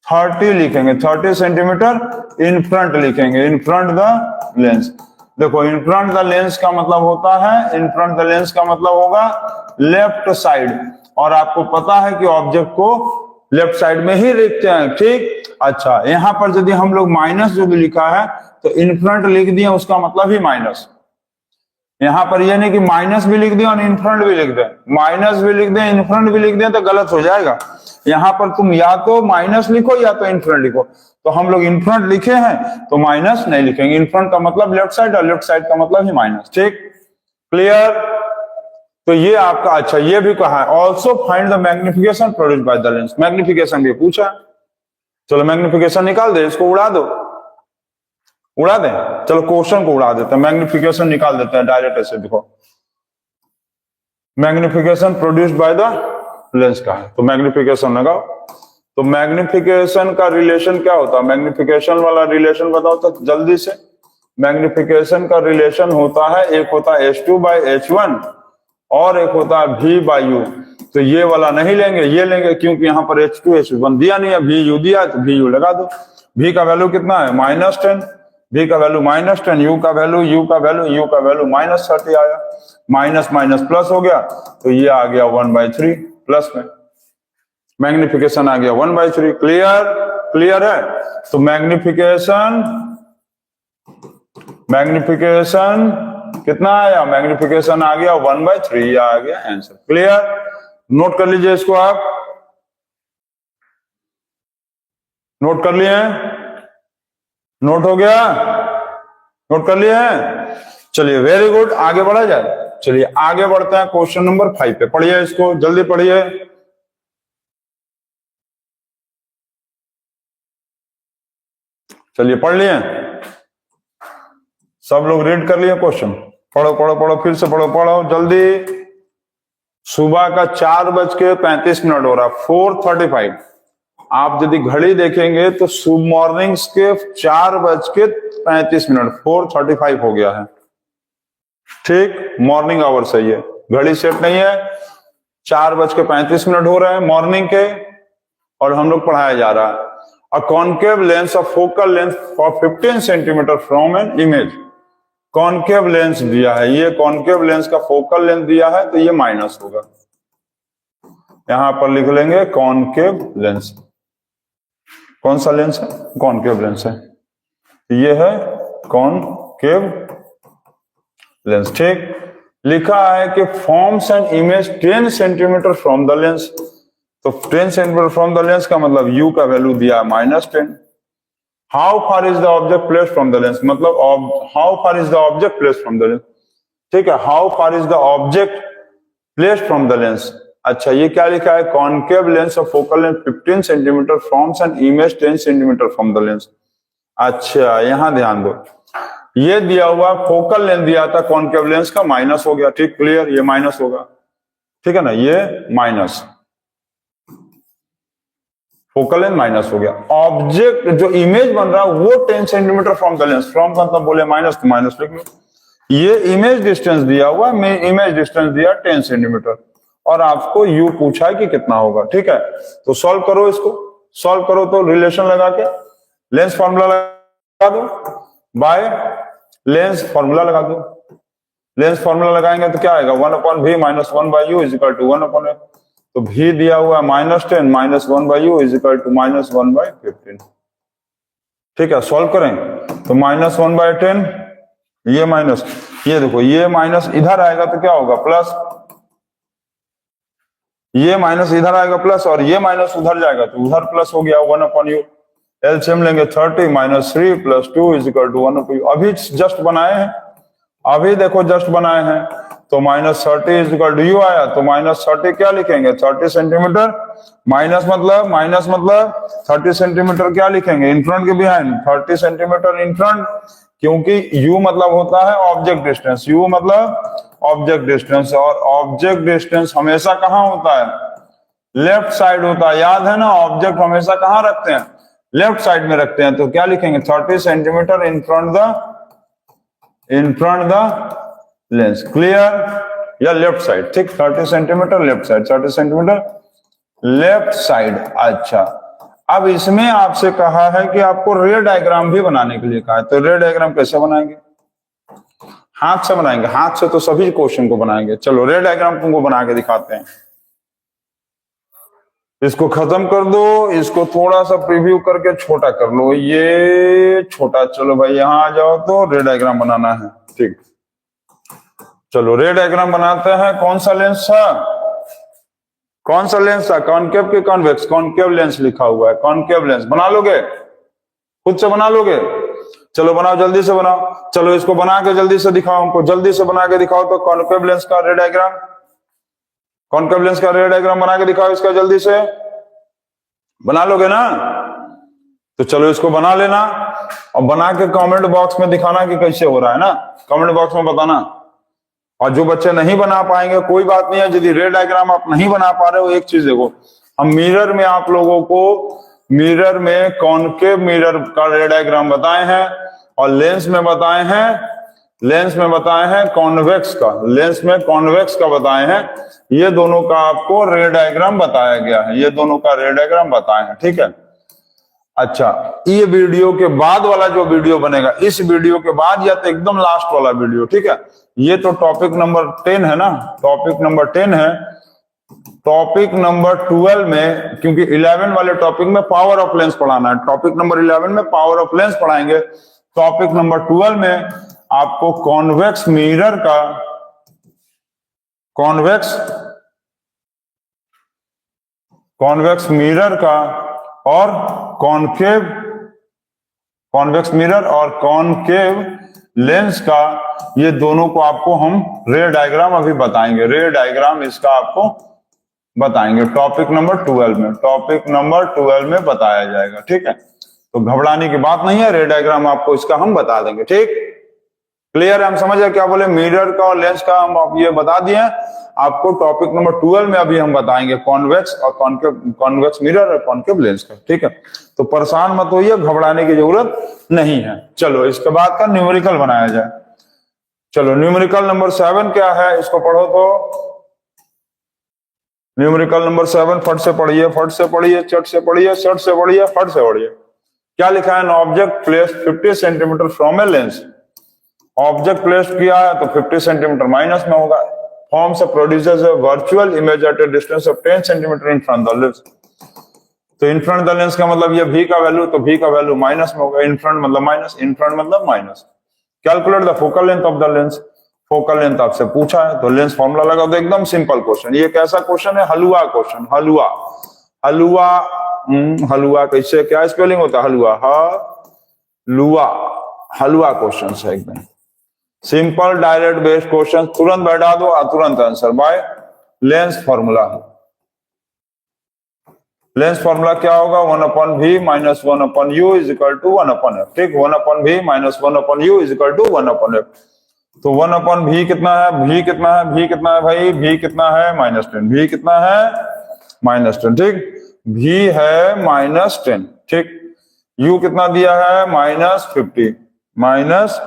30 लिखेंगे, 30 सेंटीमीटर इन फ्रंट लिखेंगे, इन फ्रंट द लेंस। देखो इन फ्रंट द लेंस का मतलब होता है, इन फ्रंट द लेंस का मतलब होगा लेफ्ट साइड, और आपको पता है कि ऑब्जेक्ट को लेफ्ट साइड में ही लिखते हैं, ठीक। अच्छा, यहां पर यदि हम लोग माइनस जो भी लिखा है तो इन फ्रंट लिख दिए, उसका मतलब ही माइनस। यहां पर यह नहीं कि माइनस भी लिख दिए और इन फ्रंट भी लिख दें, माइनस भी लिख दें इन फ्रंट भी लिख दें तो गलत हो जाएगा। यहां पर तुम या तो माइनस लिखो या तो इन फ्रंट लिखो, तो हम लोग इन फ्रंट लिखे हैं तो माइनस नहीं लिखेंगे, इन फ्रंट का मतलब लेफ्ट साइड और लेफ्ट साइड का मतलब ही माइनस, ठीक। क्लियर? तो ये आपका, अच्छा ये भी कहा है also find the magnification produced by the lens, magnification भी पूछा। चलो मैग्निफिकेशन निकाल दे, इसको उड़ा दो, उड़ा दें, चलो क्वेश्चन को उड़ा देते हैं, मैग्निफिकेशन निकाल देते हैं डायरेक्ट ऐसे। देखो magnification produced by the lens का है, तो मैग्निफिकेशन लगाओ। तो मैग्निफिकेशन का रिलेशन क्या होता है, मैग्निफिकेशन वाला रिलेशन बताओ तो जल्दी से। मैग्निफिकेशन का रिलेशन होता है, एक होता है H2/H1 और एक होता है V/U। तो ये वाला नहीं लेंगे, ये लेंगे, क्योंकि यहाँ पर H2/H1 दिया नहीं है, VU दिया तो VU लगा दो। V का वैल्यू कितना है, -10, V का वैल्यू -10, U का वैल्यू -30 आया, माइनस माइनस प्लस हो गया, तो ये आ गया 1/3 प्लस में, मैग्निफिकेशन आ गया 1/3। क्लियर है? तो मैग्निफिकेशन कितना आया, मैग्निफिकेशन आ गया 1/3, आ गया आंसर। क्लियर? नोट कर लीजिए इसको, आप नोट कर लिए, नोट हो गया, नोट कर लिए हैं? चलिए वेरी गुड, आगे बढ़ा जाए। चलिए आगे बढ़ते हैं क्वेश्चन नंबर 5 पे, पढ़िए इसको, जल्दी पढ़िए। चलिए पढ़ लिए, सब लोग रीड कर लिए क्वेश्चन, पढ़ो पढ़ो पढ़ो, फिर से पढ़ो पढ़ो जल्दी। सुबह का 4:35 हो रहा, 4:35। आप यदि घड़ी देखेंगे तो सुबह मॉर्निंग्स के 4:35, 4:35 हो गया है, ठीक, मॉर्निंग आवर्स है ये, घड़ी सेट नहीं है, 4:35 हो रहे हैं मॉर्निंग के, और हम लोग पढ़ाया जा रहा है a concave lens of focal length for 15 centimetre from an image. Concave lens दिया है, ये कॉनकेव लेंस का फोकल लेंथ दिया है तो ये माइनस होगा, यहां पर लिख लेंगे कॉनकेव लेंस। कौन सा लेंस है? कॉनकेव लेंस है, ये है कॉनकेव लेंस। ठीक, लिखा है कि forms an image 10 centimetre from the lens, तो 10 सेंटीमीटर फ्रॉम द लेंस का मतलब u का वैल्यू दिया -10। How far is the object place from the lens, मतलब how far is the object place from the lens. ठीक है, how far is the object place from the lens. अच्छा, ये क्या लिखा है? Concave lens of focal length 15 centimetre forms an image 10 centimetre from the lens. अच्छा, यहां ध्यान दो, ये दिया हुआ फोकल लेंथ दिया था कॉनकेव लेंस का, माइनस हो गया। ठीक, क्लियर, ये माइनस होगा, ठीक है ना, ये माइनस, फोकल लेंथ माइनस हो गया। ऑब्जेक्ट जो इमेज बन रहा है वो 10 centimetre from the lens, from का मतलब बोले माइनस, तो माइनस लिख लो। ये इमेज डिस्टेंस दिया हुआ, मैं इमेज डिस्टेंस दिया 10 सेंटीमीटर और आपको यू पूछा है कि कितना होगा। ठीक है, तो सॉल्व करो, इसको सॉल्व करो तो रिलेशन लगा के लेंस फॉर्मूला लगा दो, बाय लेंस फॉर्मूला लगा दो। लेंस फॉर्मूला लगाएंगे तो क्या आएगा? 1/v - 1/u is equal to 1/f। तो v दिया हुआ है -10 - 1/u इज इक्वल टू -1/15। ठीक है, सॉल्व करें तो -1/10, ये माइनस, ये देखो ये माइनस इधर आएगा तो क्या होगा? प्लस, ये माइनस इधर आएगा प्लस, और ये माइनस उधर जाएगा तो उधर प्लस हो गया 1/u। एलसीएम लेंगे 30 - 3 + 2 इज इक्वल टू 1/u। अभी जस्ट बनाए हैं, अभी देखो जस्ट बनाए हैं, तो -30 इज इक्वल टू u आया, तो -30 क्या लिखेंगे? 30 सेंटीमीटर, माइनस मतलब 30 सेंटीमीटर क्या लिखेंगे? इन फ्रंट के बिहाइंड, 30 सेंटीमीटर इन फ्रंट, क्योंकि u मतलब होता है ऑब्जेक्ट डिस्टेंस, u मतलब ऑब्जेक्ट डिस्टेंस, और ऑब्जेक्ट डिस्टेंस हमेशा कहाँ होता है? लेफ्ट साइड होता है, याद है ना, ऑब्जेक्ट हमेशा कहाँ रखते हैं? लेफ्ट साइड में रखते हैं, तो क्या लिखेंगे? 30 centimetre in front the lens. Clear? या लेफ्ट साइड, ठीक, 30 centimetre left side, 30 centimetre left side. अच्छा, अब इसमें आपसे कहा है कि आपको रे डायग्राम भी बनाने के लिए कहा है, तो रे डायग्राम कैसे बनाएंगे? हाथ से बनाएंगे, हाथ से तो सभी क्वेश्चन को बनाएंगे। चलो रे डायग्राम तुमको बना के दिखाते हैं। इसको खत्म कर दो, इसको थोड़ा सा प्रीव्यू करके छोटा कर लो, ये छोटा। चलो भाई यहां आ जाओ, तो रे डायग्राम बनाना है। ठीक, चलो रे डायग्राम बनाते हैं। कौन सा लेंस था? कौन सा लेंस था? कॉनकेव के कॉन्वेक्स? कॉनकेव लेंस लिखा हुआ है, कॉनकेव लेंस। बना लोगे? खुद से बना लोगे? चलो बनाओ, जल्दी से बनाओ। चलो इसको बना के जल्दी से दिखाओ, हमको जल्दी से बना के दिखाओ। तो कॉनकेव लेंस का रे डायग्राम, कॉनकेव लेंस का रे डायग्राम बना के दिखाओ इसका, जल्दी से बना लोगे ना? तो चलो इसको बना लेना और बना के कमेंट बॉक्स में दिखाना कि कैसे हो रहा है ना, कमेंट बॉक्स में बताना। और जो बच्चे नहीं बना पाएंगे कोई बात नहीं है, यदि रे डायग्राम आप नहीं बना पा रहे हो, एक चीज देखो, हम मिरर में आप लोगों को मिरर में कॉनकेव मिरर का रे डायग्राम बताए हैं, और लेंस में बताए हैं कॉन्वेक्स का, लेंस में कॉन्वेक्स का बताए हैं। ये दोनों का आपको रे डायग्राम बताया गया है, ये दोनों का रे डायग्राम बताए हैं। ठीक है, अच्छा, ये वीडियो के बाद वाला जो वीडियो बनेगा, इस वीडियो के बाद या तो एकदम लास्ट वाला वीडियो, ठीक है, ये तो टॉपिक नंबर 10 है ना, टॉपिक नंबर 10 है। टॉपिक नंबर 12 में, क्योंकि 11 वाले टॉपिक में पावर ऑफ लेंस पढ़ाना है, टॉपिक नंबर 11 में पावर ऑफ लेंस पढ़ाएंगे। टॉपिक नंबर 12 में आपको कॉन्वेक्स मिरर का, कॉन्वेक्स मिरर का और कॉन्वेक्स मिरर और कॉनकेव लेंस का, ये दोनों को आपको हम रे डायग्राम अभी बताएंगे। रे डायग्राम इसका आपको बताएंगे टॉपिक नंबर 12 में, टॉपिक नंबर 12 में बताया जाएगा। ठीक है, तो घबराने की बात नहीं है, रे डायग्राम आपको इसका हम बता देंगे। ठीक, क्लियर है? हम समझ गए क्या बोले? मिरर का और लेंस का हम आप ये बता दिए, आपको टॉपिक नंबर 12 में अभी हम बताएंगे कॉन्वेक्स और कॉन्वेक्स मिरर और कॉनकेव लेंस का। ठीक है, तो परेशान मत होइए, घबराने की जरूरत नहीं है। चलो इसके बाद का न्यूमेरिकल बनाया जाए। चलो न्यूमेरिकल नंबर 7 क्या है, इसको पढ़ो। तो न्यूमेरिकल नंबर 7 फट से पढ़िए, फट से पढ़िए, चट से पढ़िए, शट से पढ़िए, फट से पढ़िए। क्या लिखा है? An object placed 50 centimetre from a lens, object place किया है तो 50 सेंटीमीटर माइनस में होगा। Forms producers virtual image at A distance of 10 centimetre in front the lens. तो इन फ्रंट द लेंस का मतलब ये v का वैल्यू, तो v का वैल्यू माइनस में होगा। इन फ्रंट मतलब माइनस, इन फ्रंट मतलब minus. Calculate the focal length of the lens. Focal length आपसे पूछा है तो लेंस फॉर्मूला लगा दो। एकदम सिंपल क्वेश्चन। ये कैसा क्वेश्चन है? हलवा क्वेश्चन। हलवा हलवा हलवा कैसे, क्या स्पेलिंग होता है? हलवा, हलवा, हलवा क्वेश्चन है एकदम सिंपल डायरेक्ट बेस्ड क्वेश्चन। तुरंत बैठा दो और तुरंत answer by lens formula. Lens formula क्या होगा? 1/v minus 1/u is equal to 1/f। ठीक, 1/v minus 1/u is equal to 1/f। तो 1/v कितना है? v कितना है? v कितना है भाई? v कितना है? -10। v कितना है? -10। ठीक, v है -10। ठीक, u कितना दिया है? -50। माइनस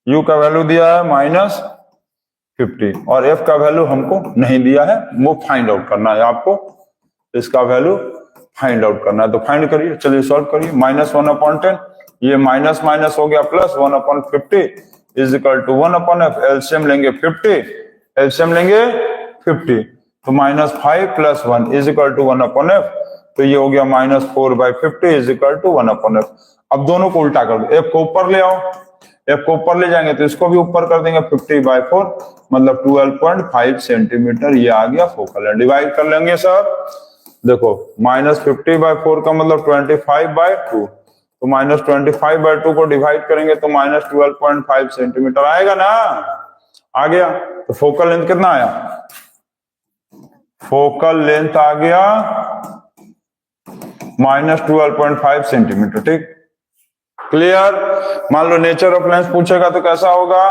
u का वैल्यू दिया है -50 और f का वैल्यू हमको नहीं दिया है, वो फाइंड आउट करना है आपको। इसका वैल्यू फाइंड आउट करना है तो फाइंड करिए। चलिए सॉल्व करिए। -1/10, ये माइनस माइनस हो गया plus 1/50 is equal to 1/f। LCM लेंगे 50, एलसीएम लेंगे 50 तो -5 + 1 इज इक्वल टू 1/f। तो ये हो गया -4/50 इज इक्वल टू 1/f। अब दोनों को उल्टा कर दो, f को ऊपर ले आओ। f को ऊपर ले जाएंगे तो इसको भी ऊपर कर देंगे। 50/4 मतलब 12.5 सेंटीमीटर ये आ गया फोकल लेंथ। डिवाइड कर लेंगे सर। देखो -50/4 का मतलब 25/2 तो -25/2 को डिवाइड करेंगे तो -12.5 सेंटीमीटर आएगा ना। आ गया। तो फोकल लेंथ कितना आया? फोकल लेंथ आ गया -12.5 सेंटीमीटर। ठीक, क्लियर। मान लो नेचर ऑफ लेंस पूछेगा तो कैसा होगा?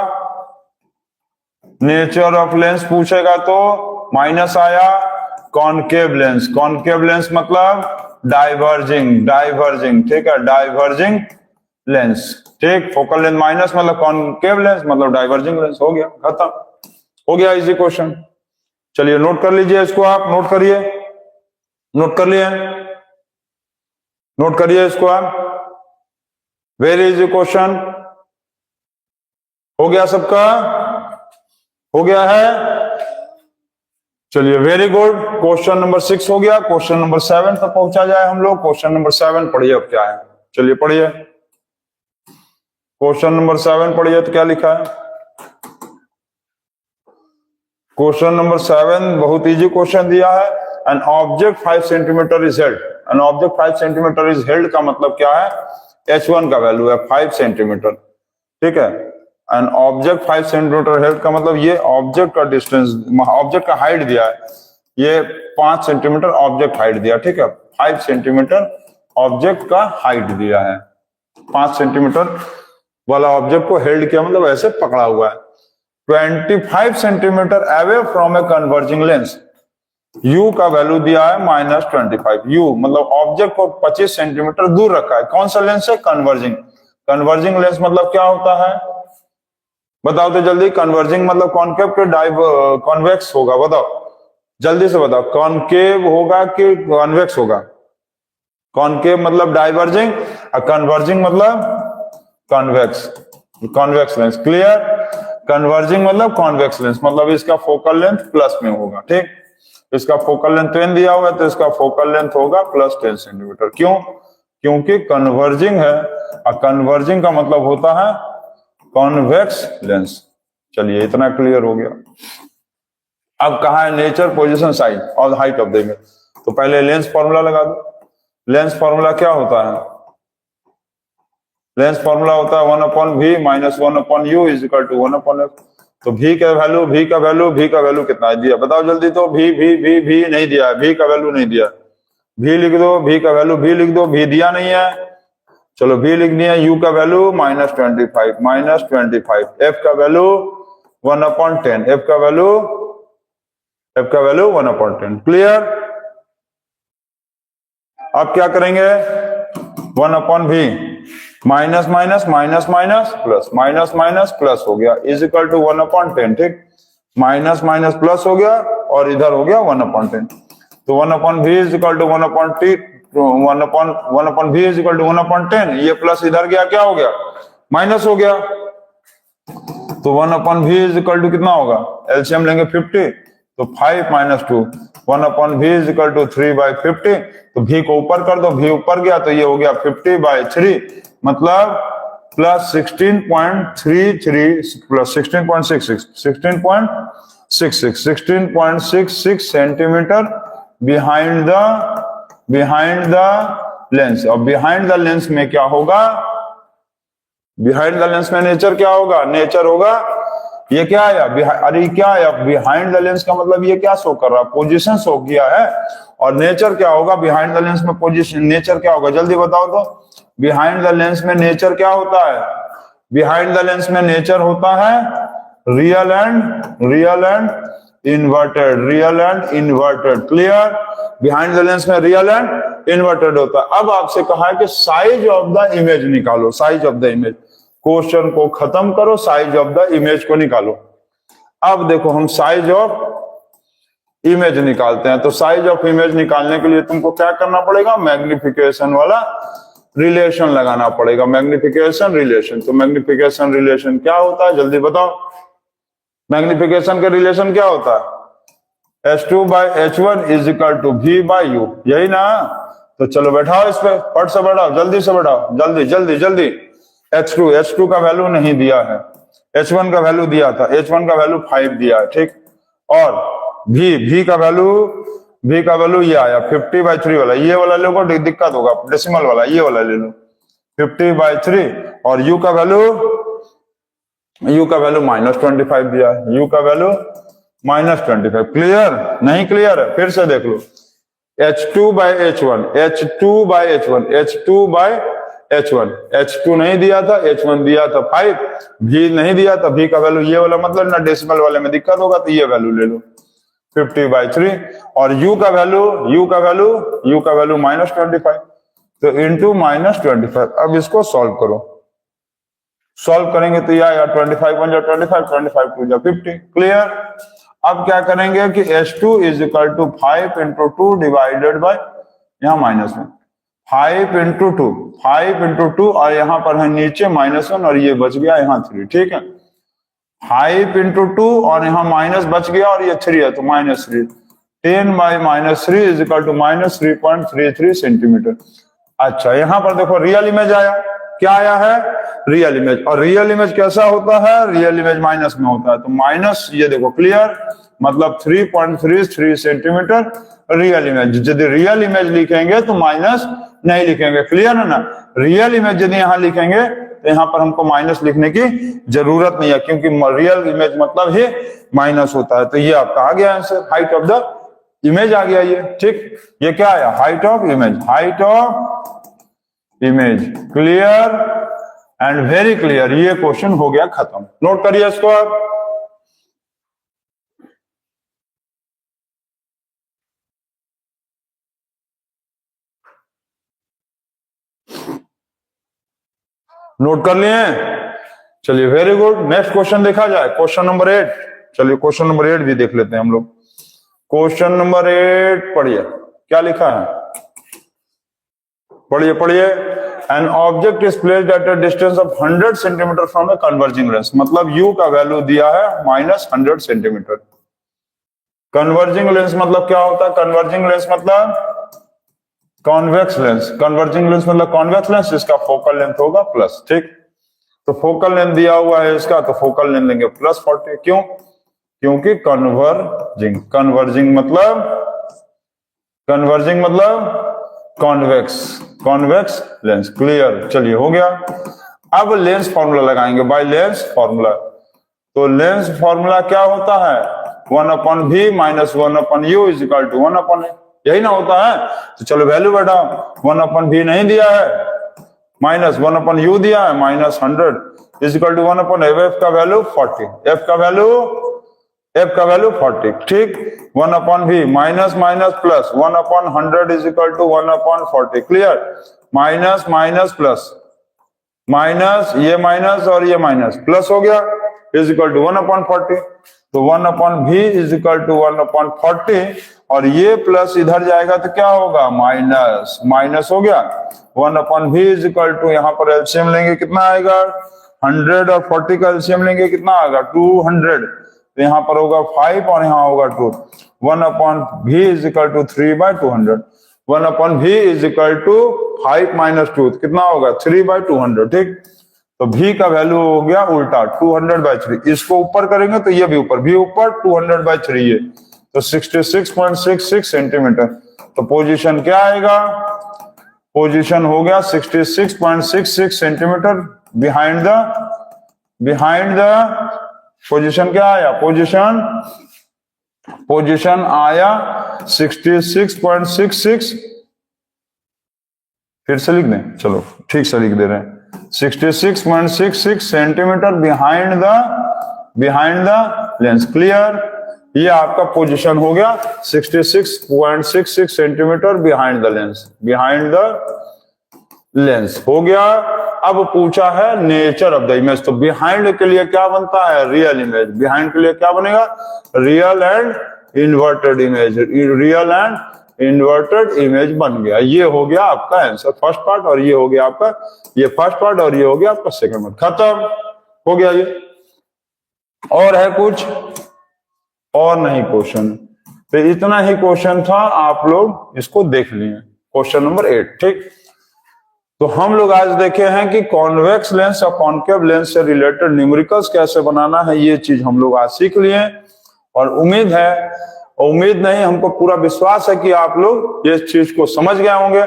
नेचर ऑफ लेंस पूछेगा तो माइनस आया। कॉनकेव लेंस, कॉनकेव लेंस मतलब डाइवर्जिंग, डाइवर्जिंग। ठीक है, डाइवर्जिंग लेंस। ठीक, फोकल लेंथ माइनस मतलब कॉनकेव लेंस मतलब डाइवर्जिंग लेंस। हो गया, खत्म हो गया, इजी क्वेश्चन। चलिए नोट कर लीजिए इसको, आप नोट करिए। नोट कर लिए? नोट करिए इसको आप। Very easy question. हो गया सबका? हो गया है? चलिए वेरी गुड। क्वेश्चन नंबर 6 हो गया। क्वेश्चन नंबर 7 तक पहुंचा जाए हम लोग। क्वेश्चन नंबर 7 पढ़िए अब क्या है। चलिए पढ़िए क्वेश्चन नंबर 7 पढ़िए तो क्या लिखा है। क्वेश्चन नंबर 7 बहुत इजी क्वेश्चन दिया है। An object 5 centimetre is held. An object 5 centimetre is held का मतलब क्या है? h1 का वैल्यू है 5 सेंटीमीटर। ठीक है, एन ऑब्जेक्ट 5 सेंटीमीटर हेल्ड का मतलब ये ऑब्जेक्ट का डिस्टेंस, ऑब्जेक्ट का हाइट दिया है, ये 5 सेंटीमीटर ऑब्जेक्ट हाइट दिया। ठीक है, 5 सेंटीमीटर ऑब्जेक्ट का हाइट दिया है। 5 सेंटीमीटर वाला ऑब्जेक्ट को हेल्ड किया मतलब ऐसे पकड़ा हुआ है। 25 centimetre away from a converging lens. u का वैल्यू दिया है -25। u मतलब ऑब्जेक्ट को 25 सेंटीमीटर दूर रखा है। कौन सा लेंस है? कन्वर्जिंग। कन्वर्जिंग लेंस मतलब क्या होता है? बताओ तो जल्दी। कन्वर्जिंग मतलब कॉनकेव के कॉन्वेक्स होगा? बताओ जल्दी से बताओ, कॉनकेव होगा कि कॉन्वेक्स होगा? कॉनकेव मतलब डाइवर्जिंग और कन्वर्जिंग मतलब convex, convex lens. Clear. Converging मतलब कॉन्वेक्स लेंस मतलब इसका फोकल लेंथ प्लस में होगा। ठीक, इसका फोकल लेंथ 10 दिया हुआ है तो इसका फोकल लेंथ होगा +10 सेंटीमीटर। क्यों? क्योंकि कन्वर्जिंग है और कन्वर्जिंग का मतलब होता है कॉन्वेक्स लेंस। चलिए इतना क्लियर हो गया। अब कहा है नेचर, पोजीशन, साइज और हाइट ऑफ द इमेज। तो पहले लेंस फॉर्मूला लगा दो। लेंस फॉर्मूला क्या होता है? लेंस फॉर्मूला होता है 1/v minus 1/u is equal to 1/f। तो v का वैल्यू, v का वैल्यू, v का वैल्यू कितना है दिया? बताओ जल्दी। तो v नहीं दिया है, v का वैल्यू नहीं दिया। v लिख दो, v का वैल्यू v लिख दो, v दिया नहीं है। चलो v लिख दिया। u का वैल्यू -25, f का वैल्यू 1/10, f का वैल्यू 1/10। क्लियर। अब क्या करेंगे? 1/v minus minus minus minus plus, minus minus plus हो गया इज इक्वल टू 1/10। ठीक, माइनस माइनस प्लस हो गया और इधर हो गया 1/10। तो 1/v is equal to 1/v is equal to 1/10। ये प्लस इधर गया, क्या हो गया? माइनस हो गया। तो 1/v इज इक्वल टू कितना होगा, एलसीएम लेंगे 50, तो 5 minus 2, 1/v is equal to 3/50, तो v को ऊपर कर दो, v ऊपर गया तो ये हो गया 50/3, मतलब plus 16.33 plus 16.66 centimetre behind the lens. और बिहाइंड द लेंस में क्या होगा, बिहाइंड द लेंस में नेचर क्या होगा, नेचर होगा ये क्या आया, अरे क्या आया बिहाइंड द लेंस का मतलब ये क्या शो कर रहा है, पोजीशन शो किया है। और नेचर क्या होगा बिहाइंड द लेंस में, पोजीशन, नेचर क्या होगा जल्दी बताओ तो। बिहाइंड द लेंस में नेचर क्या होता है, बिहाइंड द लेंस में नेचर होता है real and inverted, clear. Behind the lens में रियल एंड इन्वर्टेड होता है। अब आपसे कहा है कि साइज ऑफ द इमेज निकालो, size of the image, question को खत्म करो, साइज ऑफ द इमेज को निकालो। अब देखो हम साइज ऑफ इमेज निकालते हैं। तो साइज ऑफ इमेज निकालने के लिए तुमको क्या करना पड़ेगा, मैग्निफिकेशन वाला रिलेशन लगाना पड़ेगा, मैग्निफिकेशन रिलेशन। तो मैग्निफिकेशन रिलेशन क्या होता है जल्दी बताओ, मैग्निफिकेशन का रिलेशन क्या होता है, H2/H1 is equal to V/U, यही ना। तो चलो बैठाओ इस पे, फट से बैठाओ, जल्दी से बैठाओ, जल्दी। H2 का वैल्यू नहीं दिया है, H1 का वैल्यू दिया था, H1 का वैल्यू 5 दिया है, ठीक। और V का वैल्यू ये आया 50/3 वाला, ये वाला लोगो दिक्कत होगा, डेसिमल वाला ये वाला ले लो 50/3। और U का वैल्यू -25 दिया है, U का वैल्यू -25, क्लियर नहीं क्लियर है, फिर से देख लो। H2 नहीं दिया था, H1 दिया था 5, V नहीं दिया था, V का वैल्यू ये वाला, मतलब ना डेसिमल वाले में दिक्कत होगा तो ये वैल्यू ले लो 50/3। और U का वैल्यू -25, तो इंटू -25। अब इसको सॉल्व करो, सॉल्व करेंगे तो ये आएगा 25 1 25, 25 2 50, क्लियर। अब क्या करेंगे कि H2 is equal to 5 into 2 divided by, यहाँ माइनस में 5 इंटू 2 और यहाँ पर है नीचे -1 और ये बच गया यहाँ 3, ठीक है। 5 इंटू 2 और यहाँ माइनस बच गया और ये 3 है तो -3, 10/-3 इज इक्वल टू -3.33 सेंटीमीटर। अच्छा यहाँ पर देखो रियल इमेज आया, क्या आया है, रियल इमेज। और रियल इमेज कैसा होता है, रियल इमेज माइनस में होता है, तो माइनस ये देखो क्लियर, मतलब 3.33 सेंटीमीटर रियल इमेज। यदि रियल इमेज लिखेंगे तो माइनस नहीं लिखेंगे, क्लियर है ना। रियल इमेज यदि यहाँ लिखेंगे तो यहाँ पर हमको माइनस लिखने की जरूरत नहीं है, क्योंकि रियल इमेज मतलब ही माइनस होता है। तो ये आपका आ गया answer, height of the image आ गया ये, ठीक। ये क्या आया, height of image, clear and very clear. ये क्वेश्चन हो गया खत्म, नोट करिए इसको आप। नोट कर लिए, चलिए वेरी गुड। नेक्स्ट क्वेश्चन देखा जाए, क्वेश्चन नंबर 8। चलिए क्वेश्चन नंबर 8 भी देख लेते हैं हम लोग। क्वेश्चन नंबर 8 पढ़िए, क्या लिखा है, पढ़िए। An object is placed at a distance of 100 centimetre from a converging lens, मतलब U का वैल्यू दिया है -100 सेंटीमीटर। कन्वर्जिंग लेंस मतलब क्या होता है, कन्वर्जिंग लेंस मतलब कॉन्वेक्स लेंस, कन्वर्जिंग लेंस मतलब कॉन्वेक्स लेंस, इसका फोकल लेंथ होगा प्लस, ठीक। तो फोकल लेंथ दिया हुआ है इसका, तो फोकल लेंथ लेंगे +40, क्यों, क्योंकि कन्वर्जिंग मतलब कॉन्वेक्स लेंस, क्लियर। चलिए हो गया। अब लेंस फॉर्मूला लगाएंगे, बाय लेंस फॉर्मूला। तो लेंस फॉर्मूला क्या होता है, 1/v - 1/u is equal to 1/a, यही ना होता है। तो चलो वैल्यू बढ़ाओ, 1/v नहीं दिया है, -1/u दिया है, -100 is equal to 1/f, f का वैल्यू 40, f का वैल्यू 40, ठीक। 1/v minus plus 1/100 is equal to 1/40, clear. Minus plus minus, ये माइनस और ये माइनस, प्लस हो गया, इज इक्वल टू 1/40। तो 1/v इज इक्वल टू 1/40 और ये प्लस इधर जाएगा तो क्या होगा, माइनस हो गया। 1/v इज इक्वल टू, यहाँ पर एलसीएम लेंगे कितना आएगा, 100 और 40 का एलसीएम लेंगे कितना आएगा 200, तो यहाँ पर होगा 5 और यहाँ होगा 2। 1/v is equal to 3/200, 1/v is equal to 5 minus 2 कितना होगा 3/200, ठीक। तो v का वैल्यू हो गया उल्टा 200/3, इसको ऊपर करेंगे तो ये भी ऊपर, v ऊपर 200/3 ये, तो 66.66 सेंटीमीटर। तो पोजीशन क्या आएगा, पोजीशन हो गया 66.66 सेंटीमीटर बिहाइंड द पोजीशन क्या आया, पोजीशन आया 66.66, फिर से लिख दें, चलो ठीक से लिख दे रहे हैं, 66.66 centimetre behind the lens. Clear, ये आपका पोजीशन हो गया 66.66 सेंटीमीटर बिहाइंड द लेंस हो गया। अब पूछा है नेचर ऑफ द इमेज, तो बिहाइंड के लिए क्या बनता है, रियल इमेज। बिहाइंड के लिए क्या बनेगा, real and inverted image, real and inverted image बन गया। ये हो गया आपका आंसर फर्स्ट पार्ट, और ये हो गया आपका ये फर्स्ट पार्ट, और ये हो गया आपका सेकंड पार्ट। खत्म हो गया ये। और है कुछ और नहीं क्वेश्चन, तो इतना ही क्वेश्चन था, आप लोग इसको देख लिए, क्वेश्चन नंबर 8, ठीक। तो हम लोग आज देखे हैं कि कॉन्वेक्स लेंस और कॉन्केव लेंस से रिलेटेड न्यूमेरिकल्स कैसे बनाना है, ये चीज हम लोग आज सीख लिए। और उम्मीद नहीं, हमको पूरा विश्वास है कि आप लोग ये चीज को समझ गए होंगे।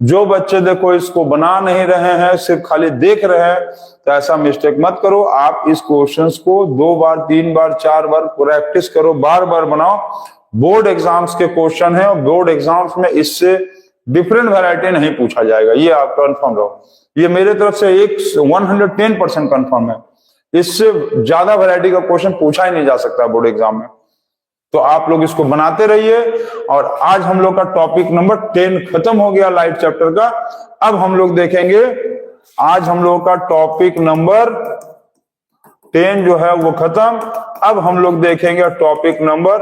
जो बच्चे देखो इसको बना नहीं रहे हैं, सिर्फ खाली देख रहे हैं, तो ऐसा मिस्टेक मत करो। आप इस क्वेश्चंस को 2 बार 3 बार 4 बार प्रैक्टिस करो, बार बार बनाओ। बोर्ड एग्जाम्स के क्वेश्चन है, और बोर्ड एग्जाम्स में इससे डिफरेंट वैरायटी नहीं पूछा जाएगा, ये आप कंफर्म रहो। ये मेरे तरफ से 110% कंफर्म है, इससे ज्यादा वैरायटी का क्वेश्चन पूछा ही नहीं जा सकता बोर्ड एग्जाम में। तो आप लोग इसको बनाते रहिए। और आज हम लोग का टॉपिक नंबर 10 खत्म हो गया लाइट चैप्टर का। अब हम लोग देखेंगे, आज हम लोग का टॉपिक नंबर 10 जो है वो खत्म। अब हम लोग देखेंगे टॉपिक नंबर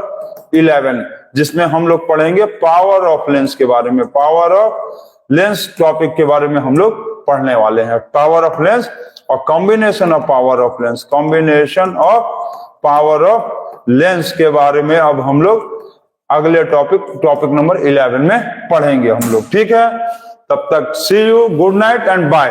11, जिसमें हम लोग पढ़ेंगे पावर ऑफ लेंस के बारे में। पावर ऑफ लेंस टॉपिक के बारे में हम लोग पढ़ने वाले हैं। पावर ऑफ लेंस और combination of power of lens, combination of power of lens के बारे में अब हम लोग अगले टॉपिक नंबर 11 में पढ़ेंगे हम लोग, ठीक है। तब तक see you, good night and bye.